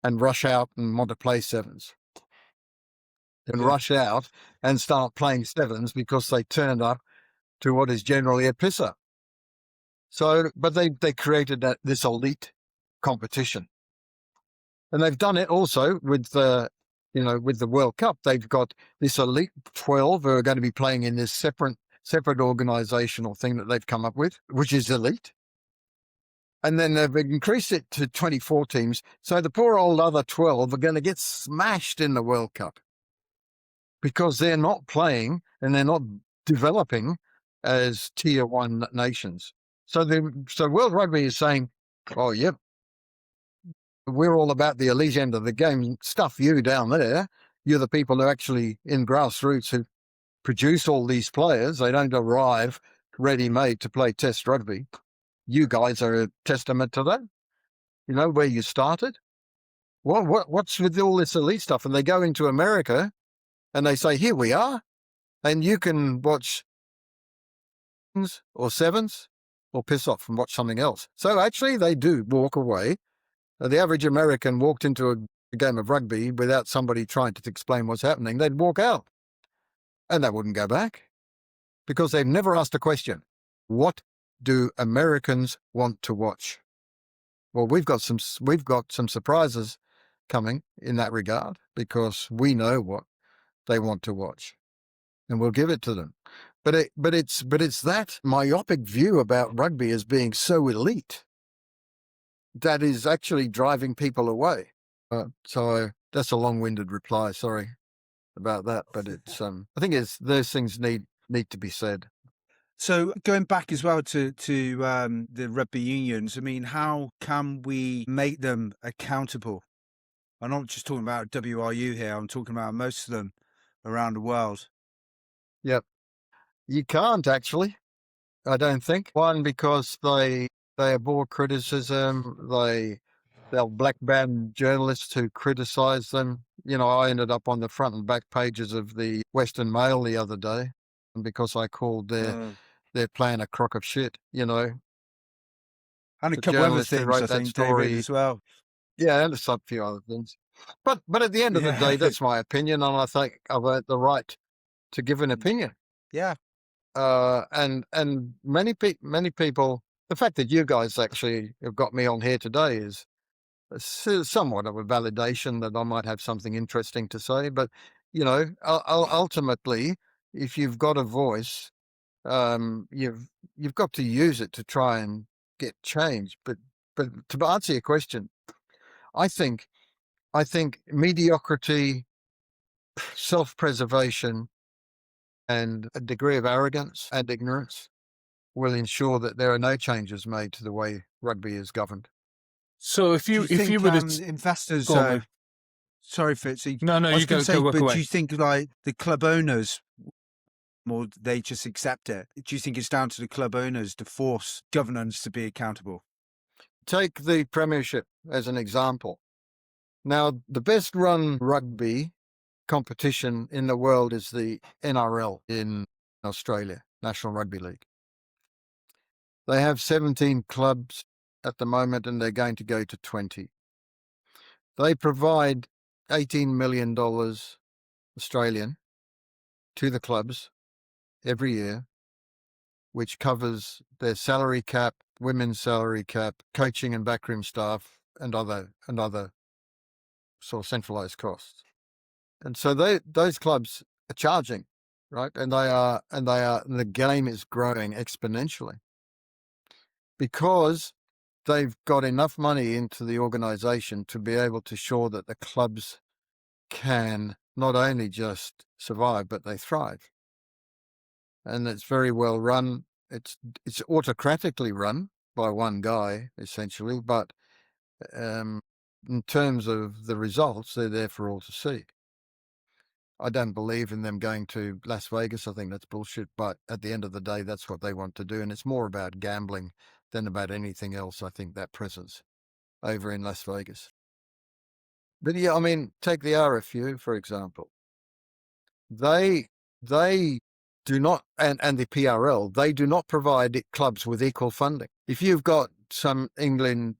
and rush out and want to play sevens. And rush out and start playing sevens because they turned up to what is generally a pisser. So, but they created this elite competition. And they've done it also with the World Cup. They've got this elite 12 who are going to be playing in this separate organizational thing that they've come up with, which is elite. And then they've increased it to 24 teams. So the poor old other 12 are going to get smashed in the World Cup because they're not playing and they're not developing as tier one nations. So World Rugby is saying, oh, yep, we're all about the elite end of the game. Stuff you down there. You're the people who actually in grassroots who produce all these players. They don't arrive ready-made to play test rugby. You guys are a testament to that. You know where you started. What's with all this elite stuff? And they go into America and they say, here we are. And you can watch or sevens or piss off and watch something else. So actually they do walk away. The average American walked into a game of rugby without somebody trying to explain what's happening. They'd walk out and they wouldn't go back because they've never asked a question. What do Americans want to watch? Well, we've got some surprises coming in that regard because we know what they want to watch, and we'll give it to them. But it's that myopic view about rugby as being so elite that is actually driving people away. So that's a long-winded reply. Sorry about that, but it's I think those things need to be said. So going back as well to the rugby unions, I mean, how can we make them accountable? I'm not just talking about WRU here. I'm talking about most of them around the world. Yep. You can't actually, I don't think. One, because they abhor criticism. They'll black ban journalists who criticize them. I ended up on the front and back pages of the Western Mail the other day because I called their plan a crock of shit, And a couple other things, I think, David, as well. Yeah, and a few other things. But at the end of the day, that's my opinion, and I think I've earned the right to give an opinion. Yeah. And many people, the fact that you guys actually have got me on here today is somewhat of a validation that I might have something interesting to say. But ultimately, if you've got a voice, you've got to use it to try and get change. But to answer your question, I think mediocrity, self-preservation, and a degree of arrogance and ignorance will ensure that there are no changes made to the way rugby is governed. So if you were investors, sorry, Fitzy. No, you go work away. Do you think like the club owners, or they just accept it? Do you think it's down to the club owners to force governance to be accountable? Take the Premiership as an example. Now, the best run rugby competition in the world is the NRL in Australia, National Rugby League. They have 17 clubs at the moment, and they're going to go to 20. They provide $18 million Australian to the clubs every year, which covers their salary cap, women's salary cap, coaching and backroom staff, and other sort of centralized costs. And so those clubs are charging, right? And the game is growing exponentially because they've got enough money into the organization to be able to show that the clubs can not only just survive, but they thrive. And it's very well run. It's autocratically run by one guy, essentially, but in terms of the results, they're there for all to see. I don't believe in them going to Las Vegas. I think that's bullshit. But at the end of the day, that's what they want to do. And it's more about gambling than about anything else, I think, that presence over in Las Vegas. But yeah, I mean, take the RFU, for example. They do not, and the PRL, they do not provide clubs with equal funding. If you've got some England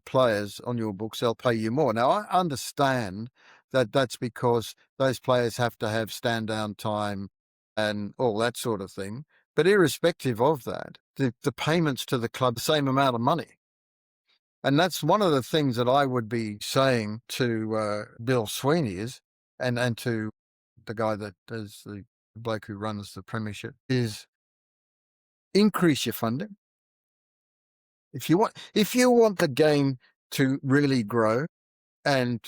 players on your books, they'll pay you more. Now, I understand that that's because those players have to have stand down time and all that sort of thing. But irrespective of that, the payments to the club, the same amount of money. And that's one of the things that I would be saying to Bill Sweeney is, and to the guy that is the bloke who runs the premiership, is increase your funding. If you want the game to really grow and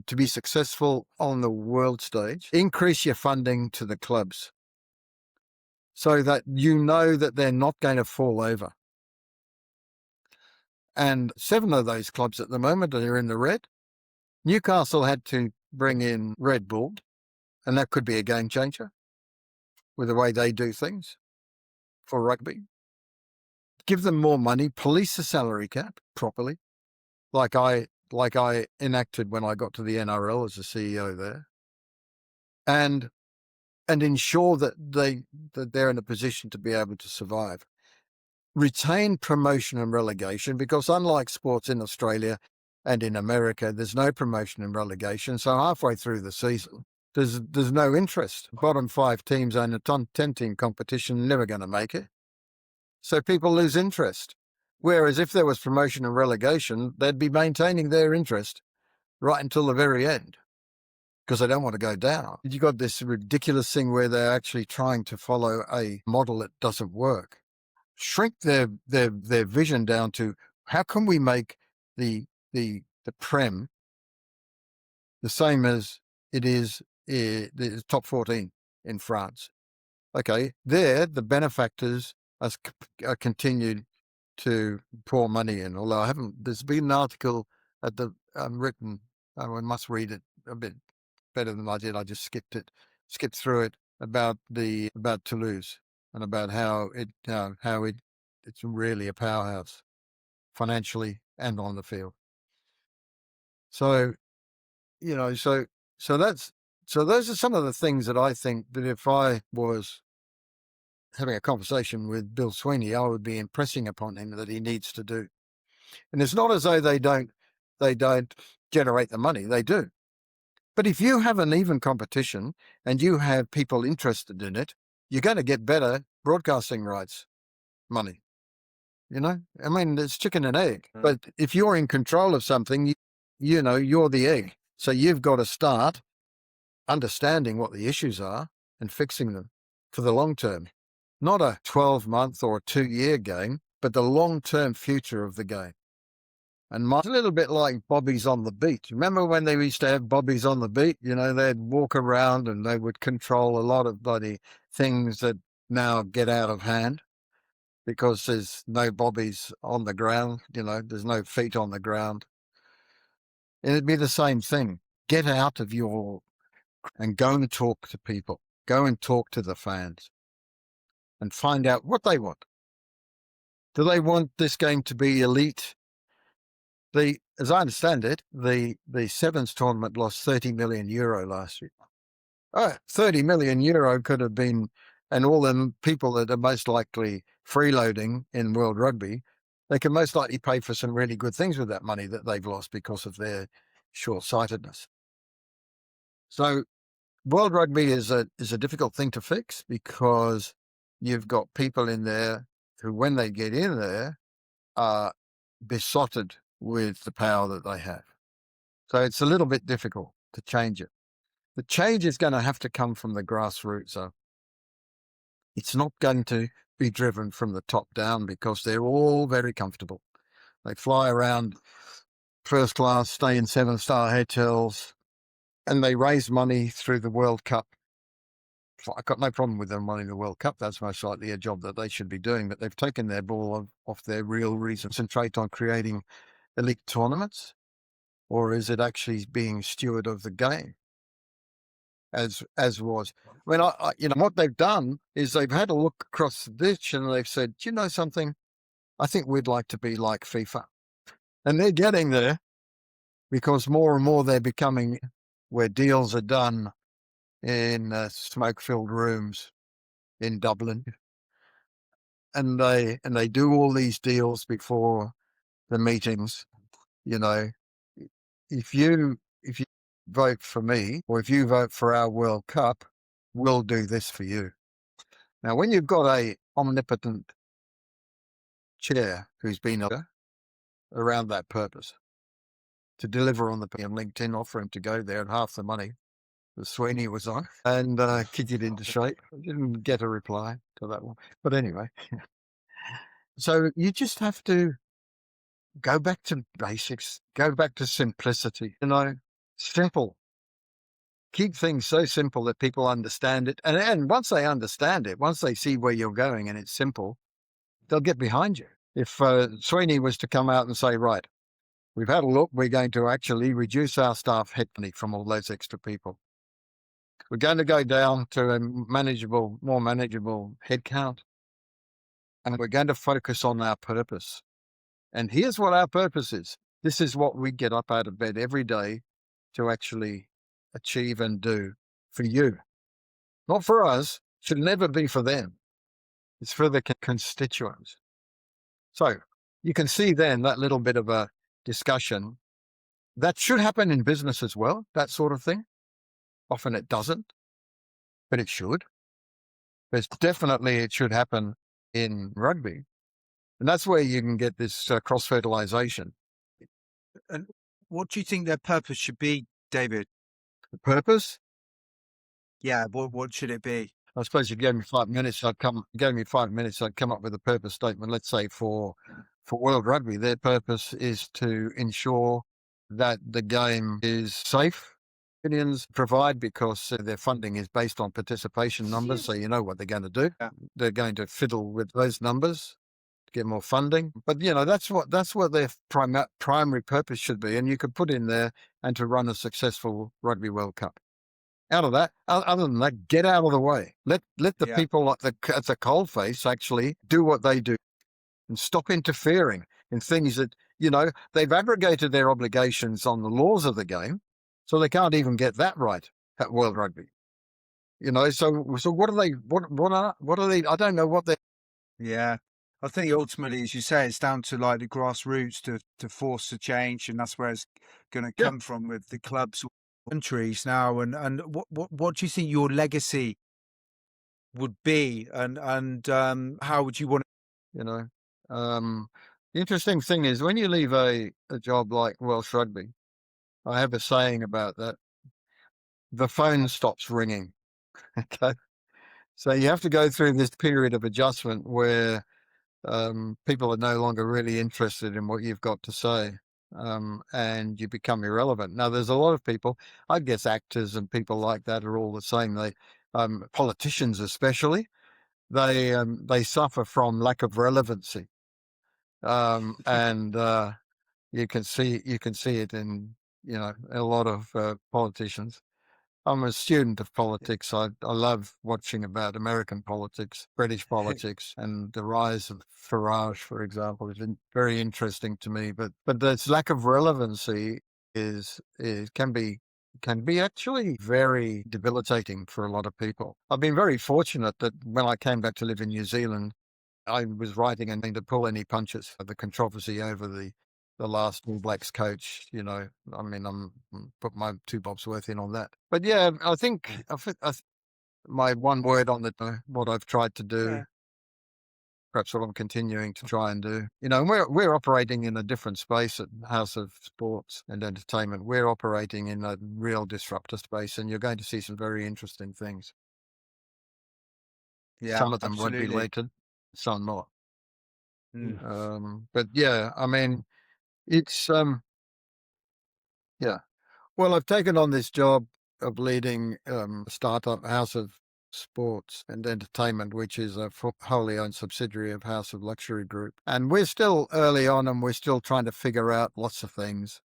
to be successful on the world stage, increase your funding to the clubs so that you know that they're not going to fall over. And 7 of those clubs at the moment are in the red. Newcastle had to bring in Red Bull, and that could be a game changer with the way they do things for rugby. Give them more money, police the salary cap properly, like I enacted when I got to the NRL as a CEO there, and ensure that they're in a position to be able to survive. Retain promotion and relegation, because unlike sports in Australia and in America, there's no promotion and relegation. So halfway through the season, there's no interest. Bottom 5 teams in a 10-team competition never going to make it. So people lose interest. Whereas if there was promotion and relegation, they'd be maintaining their interest right until the very end because they don't want to go down. You've got this ridiculous thing where they're actually trying to follow a model that doesn't work. Shrink their vision down to how can we make the Prem the same as it is the top 14 in France. Okay, there the benefactors are continued to pour money in. Although I haven't, there's been an article at the written. I must read it a bit better than I did. I just skipped through it about Toulouse and about how it's really a powerhouse financially and on the field. So, so those are some of the things that I think that if I was having a conversation with Bill Sweeney, I would be impressing upon him that he needs to do. And it's not as though they don't generate the money, they do. But if you have an even competition and you have people interested in it, you're going to get better broadcasting rights money. I mean, it's chicken and egg. But if you're in control of something, you're the egg. So you've got to start understanding what the issues are and fixing them for the long term. Not a 12-month or a 2-year game, but the long-term future of the game. And it's a little bit like Bobbies on the Beat. Remember when they used to have Bobbies on the Beat? They'd walk around and they would control a lot of bloody things that now get out of hand because there's no Bobbies on the ground. There's no feet on the ground. It'd be the same thing. Get out of and go and talk to people. Go and talk to the fans and find out what they want. Do they want this game to be elite? As I understand it, the Sevens tournament lost 30 million euro last year. 30 million euro could have been, and all them people that are most likely freeloading in World Rugby, they can most likely pay for some really good things with that money that they've lost because of their short-sightedness. So World Rugby is a difficult thing to fix because you've got people in there who, when they get in there, are besotted with the power that they have. So it's a little bit difficult to change it. The change is going to have to come from the grassroots. So it's not going to be driven from the top down because they're all very comfortable. They fly around first class, stay in 7-star hotels, and they raise money through the World Cup. I've got no problem with them winning the World Cup. That's most likely a job that they should be doing, but they've taken their ball off their real reason, concentrate on creating elite tournaments or is it actually being steward of the game? As was. I mean, what they've done is they've had a look across the ditch and they've said, "Do you know something? I think we'd like to be like FIFA." And they're getting there because more and more they're becoming where deals are done in smoke-filled rooms in Dublin, and they do all these deals before the meetings. You know, if you vote for me, or if you vote for our World Cup, we'll do this for you. Now, when you've got a omnipotent chair who's been around that purpose to deliver on the LinkedIn, offer him to go there at half the money that Sweeney was on, and kick it into shape. I didn't get a reply to that one, but anyway. So you just have to go back to basics, go back to simplicity. Simple. Keep things so simple that people understand it, and once they understand it, once they see where you're going and it's simple, they'll get behind you. If Sweeney was to come out and say, "Right, we've had a look, we're going to actually reduce our staff headcount from all those extra people. We're going to go down to a more manageable headcount, and we're going to focus on our purpose. And here's what our purpose is. This is what we get up out of bed every day to actually achieve and do for you. Not for us, should never be for them. It's for the constituents." So you can see then that little bit of a discussion that should happen in business as well, that sort of thing. Often it doesn't, but it should. There's definitely, it should happen in rugby. And that's where you can get this cross-fertilization. And what do you think their purpose should be, David? The purpose? Yeah, what should it be? I suppose if you gave me 5 minutes, I'd come up with a purpose statement. Let's say for World Rugby, their purpose is to ensure that the game is safe. Unions provide, because their funding is based on participation numbers, so you know what they're going to do. Yeah. They're going to fiddle with those numbers to get more funding. But that's what their primary purpose should be, and you could put in there, and to run a successful Rugby World Cup. Out of that, other than that, get out of the way. Let the people at the coalface actually do what they do, and stop interfering in things that, they've abrogated their obligations on the laws of the game, so they can't even get that right at World Rugby. So what are they? What are they? I don't know what they. Yeah, I think ultimately, as you say, it's down to like the grassroots to force the change, and that's where it's going to come from with the clubs, countries now. And what do you think your legacy would be, and how would you want The interesting thing is, when you leave a job like Welsh Rugby, I have a saying about that: the phone stops ringing. Okay, so you have to go through this period of adjustment where people are no longer really interested in what you've got to say, and you become irrelevant. Now, there's a lot of people, I guess actors and people like that are all the same. They, politicians especially, they suffer from lack of relevancy, and you can see it in a lot of politicians. I'm a student of politics. I love watching about American politics, British politics, and the rise of Farage, for example, has been very interesting to me. But this lack of relevancy can be actually very debilitating for a lot of people. I've been very fortunate that when I came back to live in New Zealand, I was writing and to pull any punches. The controversy over the last All Blacks coach, I'm put my 2 bobs worth in on that. But yeah, I think my one word on what I've tried to do, perhaps what I'm continuing to try and do. We're operating in a different space at House of Sports and Entertainment. We're operating in a real disruptor space, and you're going to see some very interesting things. Yeah, some of them absolutely. won't be related, some not. Mm. But yeah, I mean, it's yeah. Well, I've taken on this job of leading a startup, House of Sports and Entertainment, which is a wholly owned subsidiary of House of Luxury Group. And we're still early on, and we're still trying to figure out lots of things.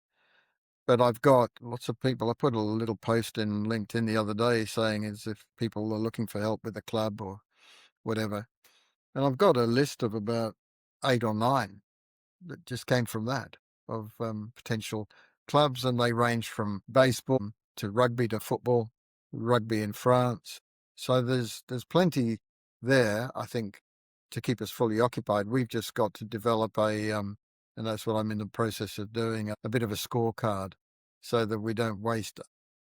but I've got lots of people. I put a little post in LinkedIn the other day saying as if people are looking for help with a club or whatever. And I've got a list of about 8 or 9 that just came from that, of potential clubs, and they range from baseball to rugby to football, rugby in France. So there's plenty there, I think, to keep us fully occupied. We've just got to develop and that's what I'm in the process of doing, a bit of a scorecard so that we don't waste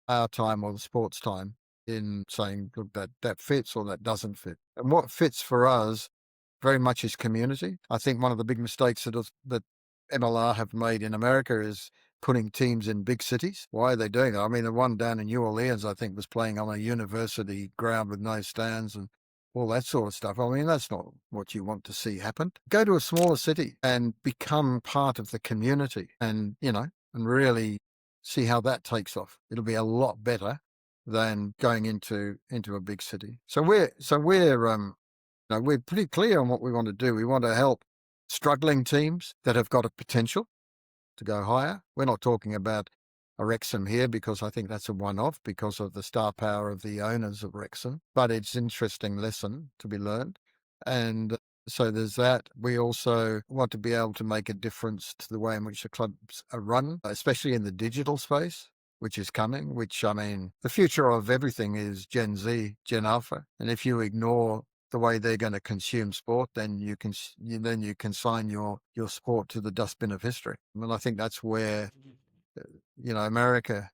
our time or the sports time in saying, look, that fits or that doesn't fit. And what fits for us very much is community. I think one of the big mistakes that MLR have made in America is putting teams in big cities. Why are they doing that? I mean, the one down in New Orleans, I think, was playing on a university ground with no stands and all that sort of stuff. I mean, that's not what you want to see happen. Go to a smaller city and become part of the community and, and really see how that takes off. It'll be a lot better than going into a big city. So we're pretty clear on what we want to do. We want to help struggling teams that have got a potential to go higher. We're not talking about a Wrexham here because I think that's a one-off because of the star power of the owners of Wrexham, but it's an interesting lesson to be learned. And so there's that. We also want to be able to make a difference to the way in which the clubs are run, especially in the digital space, which is coming, which, I mean, the future of everything is Gen Z, Gen Alpha. And if you ignore the way they're going to consume sport, then you can consign your sport to the dustbin of history. And I think that's where, America.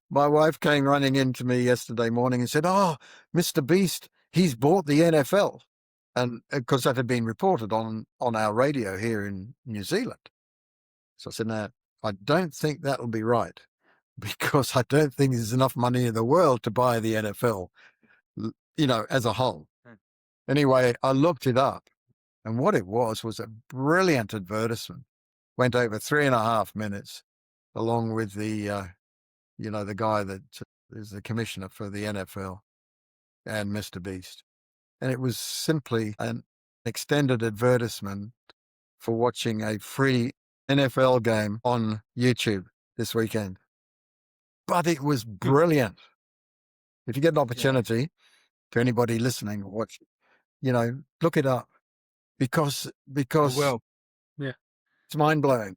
My wife came running into me yesterday morning and said, "Oh, Mr. Beast, he's bought the NFL." And because that had been reported on our radio here in New Zealand. So I said, "No, I don't think that'll be right because I don't think there's enough money in the world to buy the NFL, as a whole." Anyway, I looked it up, and what it was a brilliant advertisement. Went over 3.5 minutes, along with the guy that is the commissioner for the NFL and Mr. Beast. And it was simply an extended advertisement for watching a free NFL game on YouTube this weekend. But it was brilliant. If you get an opportunity, to anybody listening, watch, look it up because Well, yeah, it's mind blowing.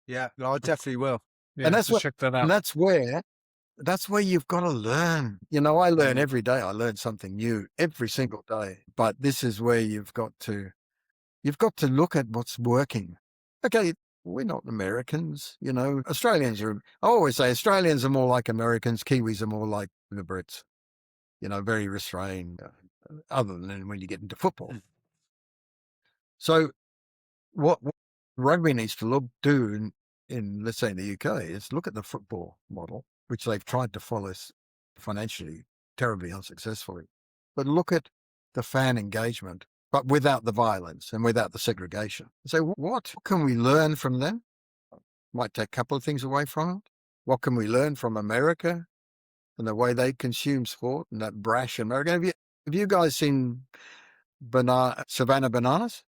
yeah, I definitely will. Yeah, and that's so check that out. And that's where you've got to learn. I learn every day. I learn something new every single day. But this is where you've got to look at what's working. Okay, we're not Americans, Australians are, I always say Australians are more like Americans, Kiwis are more like the Brits, very restrained, other than when you get into football. So what rugby needs to do in, let's say, in the UK, is look at the football model, which they've tried to follow financially, terribly unsuccessfully. But look at the fan engagement, but without the violence and without the segregation. So what can we learn from them? Might take a couple of things away from it. What can we learn from America and the way they consume sport and that brash American? Have you guys seen Savannah Bananas?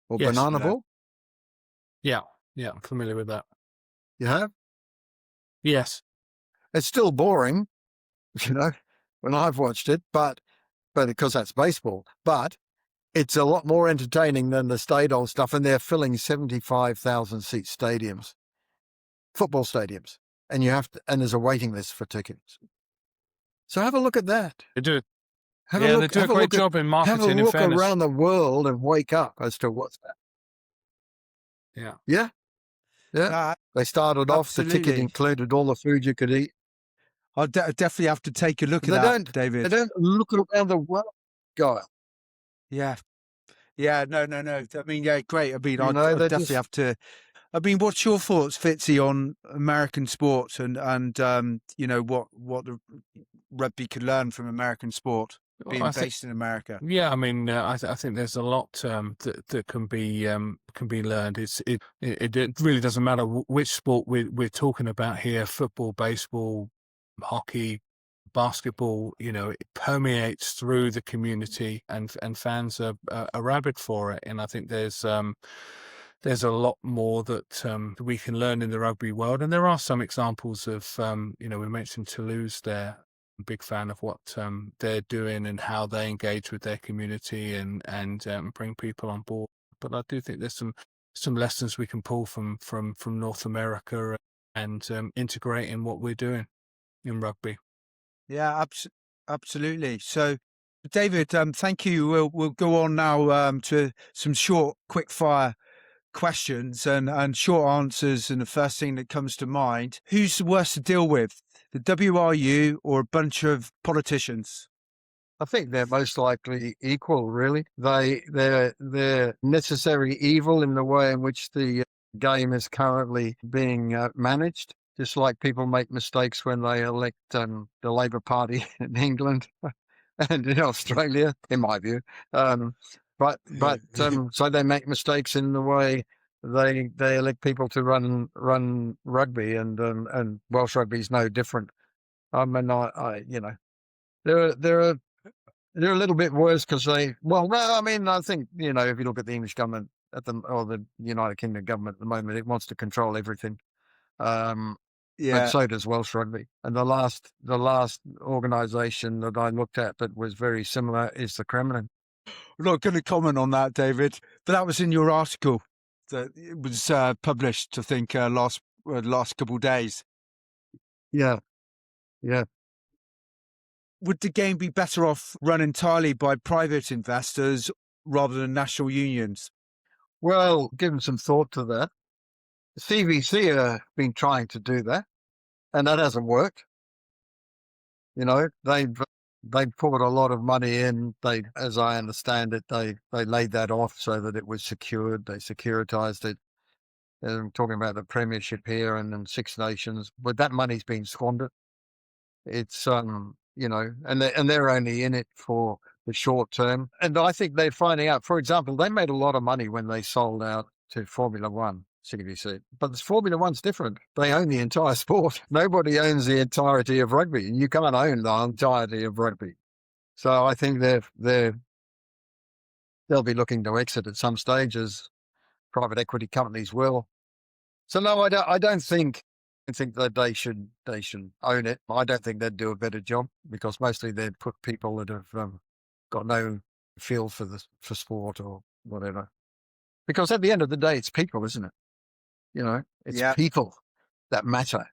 Or Yes, Banana no. Ball? Yeah, I'm familiar with that. You have? Yes. It's still boring, when I've watched it, but because that's baseball. But it's a lot more entertaining than the state-old stuff, and they're filling 75,000 seat stadiums, football stadiums, and there's a waiting list for tickets. So have a look at that. They do. They do a great job in marketing. Have a in look fairness. around the world and wake up as to what's that. Yeah. They started off, the ticket included all the food you could eat. I'll definitely have to take a look at that, David. They don't look around the world, guy. Yeah. No. I mean, yeah, great. I mean, I'll definitely have to. I mean, what's your thoughts, Fitzy, on American sports and what the rugby could learn from American sport being based in America? Yeah, I mean, I think there's a lot that can be learned. It really doesn't matter which sport we're talking about here: football, baseball, hockey, basketball. It permeates through the community, and fans are rabid for it. And I think there's there's a lot more that we can learn in the rugby world. And there are some examples of, we mentioned Toulouse there. I'm a big fan of what they're doing and how they engage with their community and bring people on board. But I do think there's some lessons we can pull from North America and integrate in what we're doing in rugby. Yeah, absolutely. So, David, thank you. We'll go on now to some short, quick fire questions and short answers. And the first thing that comes to mind: who's the worst to deal with, the WRU or a bunch of politicians? I think they're most likely equal, really. They're necessary evil in the way in which the game is currently being managed. Just like people make mistakes when they elect the Labor Party in England and in Australia, in my view. So they make mistakes in the way they elect people to run rugby, and Welsh rugby is no different. I mean, they're a little bit worse because I think, if you look at the English government or the United Kingdom government at the moment, it wants to control everything. But Yeah, so does Welsh rugby. And the last organisation that I looked at that was very similar is the Kremlin. I'm not going to comment on that, David, but that was in your article that it was published, I think, last couple of days. Yeah. Would the game be better off run entirely by private investors rather than national unions? Well, given some thought to that, the CVC have been trying to do that, and that hasn't worked. They've poured a lot of money in. They, as I understand it, they laid that off so that it was secured. They securitized it. And I'm talking about the Premiership here and then Six Nations, but that money's been squandered. It's and they're only in it for the short term. And I think they're finding out. For example, they made a lot of money when they sold out to Formula One. CVC. But Formula One's different. They own the entire sport. Nobody owns the entirety of rugby. You can't own the entirety of rugby. So I think they'll be looking to exit at some stage, as private equity companies will. So no, I don't think that they should own it. I don't think they'd do a better job because mostly they'd put people that have got no feel for sport or whatever. Because at the end of the day, it's people, isn't it? It's people that matter.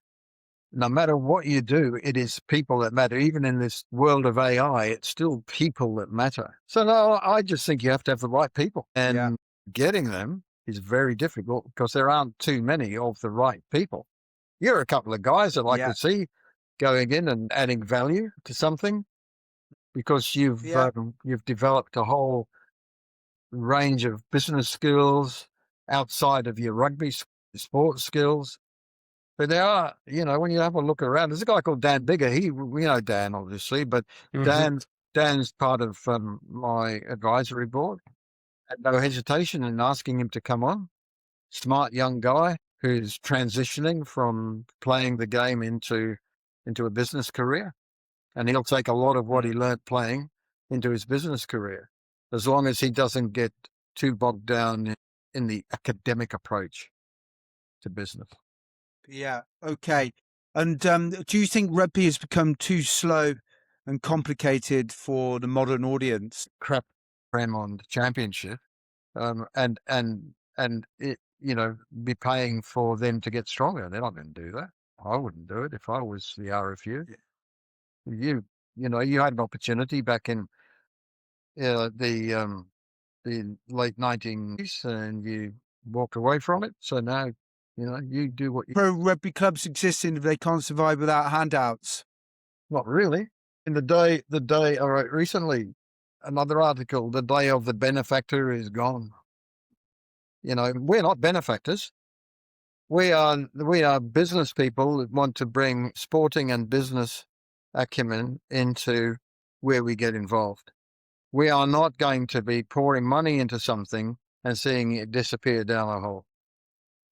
No matter what you do, it is people that matter. Even in this world of AI, it's still people that matter. So no, I just think you have to have the right people. And getting them is very difficult because there aren't too many of the right people. You're a couple of guys that I could see going in and adding value to something because you've developed a whole range of business skills outside of your rugby sports skills. But there are, when you have a look around, there's a guy called Dan Bigger. We know Dan, obviously, but Dan's part of my advisory board. Had no hesitation in asking him to come on. Smart young guy who's transitioning from playing the game into a business career. And he'll take a lot of what he learned playing into his business career, as long as he doesn't get too bogged down in the academic approach to business. Yeah. Okay. And do you think rugby has become too slow and complicated for the modern audience? Crap prem on the championship, and it, be paying for them to get stronger. They're not going to do that. I wouldn't do it if I was the RFU. You had an opportunity back in the late 1990s, and you walked away from it. So now, you do what you... Pro rugby clubs existing if they can't survive without handouts? Not really. In the day, all right, recently, another article, the day of the benefactor is gone. We're not benefactors. We are business people that want to bring sporting and business acumen into where we get involved. We are not going to be pouring money into something and seeing it disappear down a hole.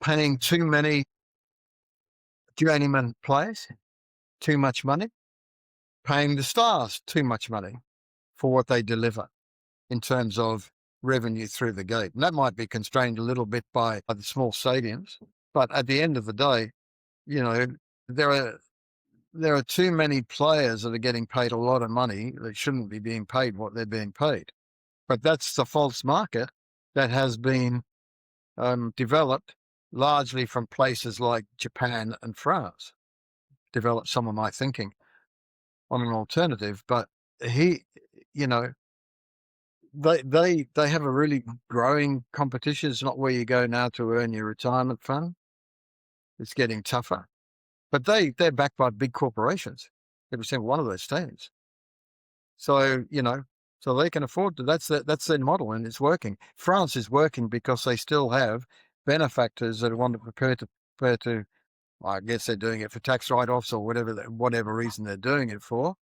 Paying too many journeyman players too much money. Paying the stars too much money for what they deliver in terms of revenue through the gate. And that might be constrained a little bit by the small stadiums. But at the end of the day, you know, there are too many players that are getting paid a lot of money that shouldn't be being paid what they're being paid. But that's the false market that has been developed largely from places like Japan and France. Developed some of my thinking on an alternative, but they have a really growing competition. It's not where you go now to earn your retirement fund. It's getting tougher, but they're backed by big corporations. Every single one of those stadiums. So so they can afford to. That's their model, and it's working. France is working because they still have benefactors that want to prepare to. I guess they're doing it for tax write-offs or whatever reason they're doing it for.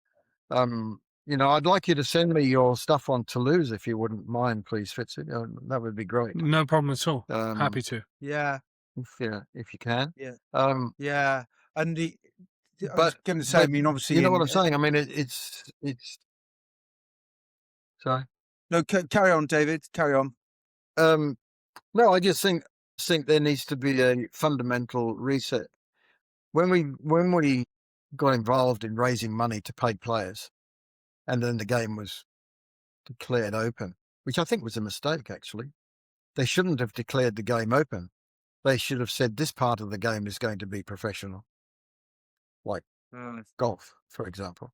I'd like you to send me your stuff on Toulouse if you wouldn't mind, please, Fitzy. That would be great. No problem at all. Happy to. Yeah. If you can. Yeah. Yeah. And I was going to say, I mean, obviously, you know what I'm saying. I mean, it's. Sorry. No, carry on, David. Carry on. No, I just think there needs to be a fundamental reset. When we got involved in raising money to pay players, and then the game was declared open, which I think was a mistake, actually. They shouldn't have declared the game open. They should have said this part of the game is going to be professional, like golf, for example,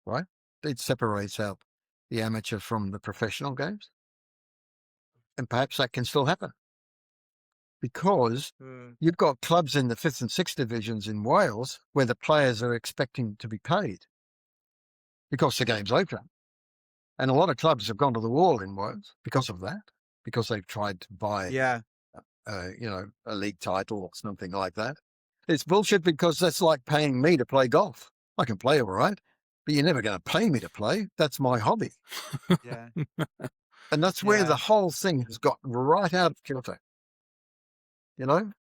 right? It separates out the amateur from the professional games. And perhaps that can still happen. Because you've got clubs in the 5th and 6th divisions in Wales where the players are expecting to be paid because the game's open. And a lot of clubs have gone to the wall in Wales because of that, because they've tried to buy, a league title or something like that. It's bullshit because that's like paying me to play golf. I can play all right, but you're never going to pay me to play. That's my hobby. Yeah. And that's where the whole thing has got right out of kilter.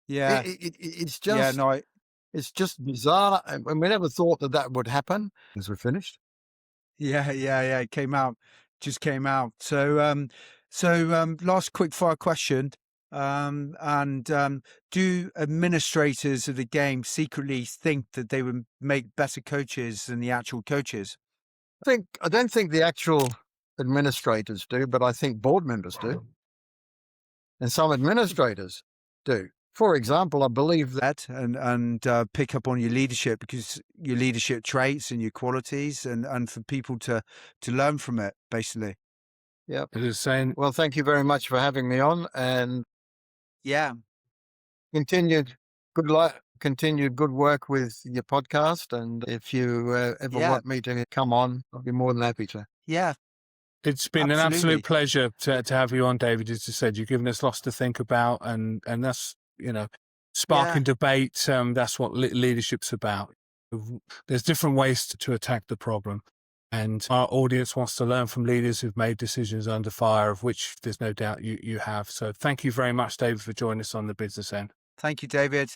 Yeah. It's just, it's just bizarre. And we never thought that would happen as we finished. Yeah. It just came out. So, last quick fire question. Do administrators of the game secretly think that they would make better coaches than the actual coaches? I don't think the actual administrators do, but I think board members do. And some administrators do. For example, I believe that and pick up on your leadership, because your leadership traits and your qualities, and for people to learn from it, basically. Yeah. It is saying, well, thank you very much for having me on, and continued good work with your podcast. And if you ever want me to come on, I'll be more than happy to. Yeah. It's been an absolute pleasure to have you on, David. As you said, you've given us lots to think about, and that's, sparking debate. That's what leadership's about. There's different ways to attack the problem, and our audience wants to learn from leaders who've made decisions under fire, of which there's no doubt you have. So thank you very much, David, for joining us on The Business End. Thank you, David.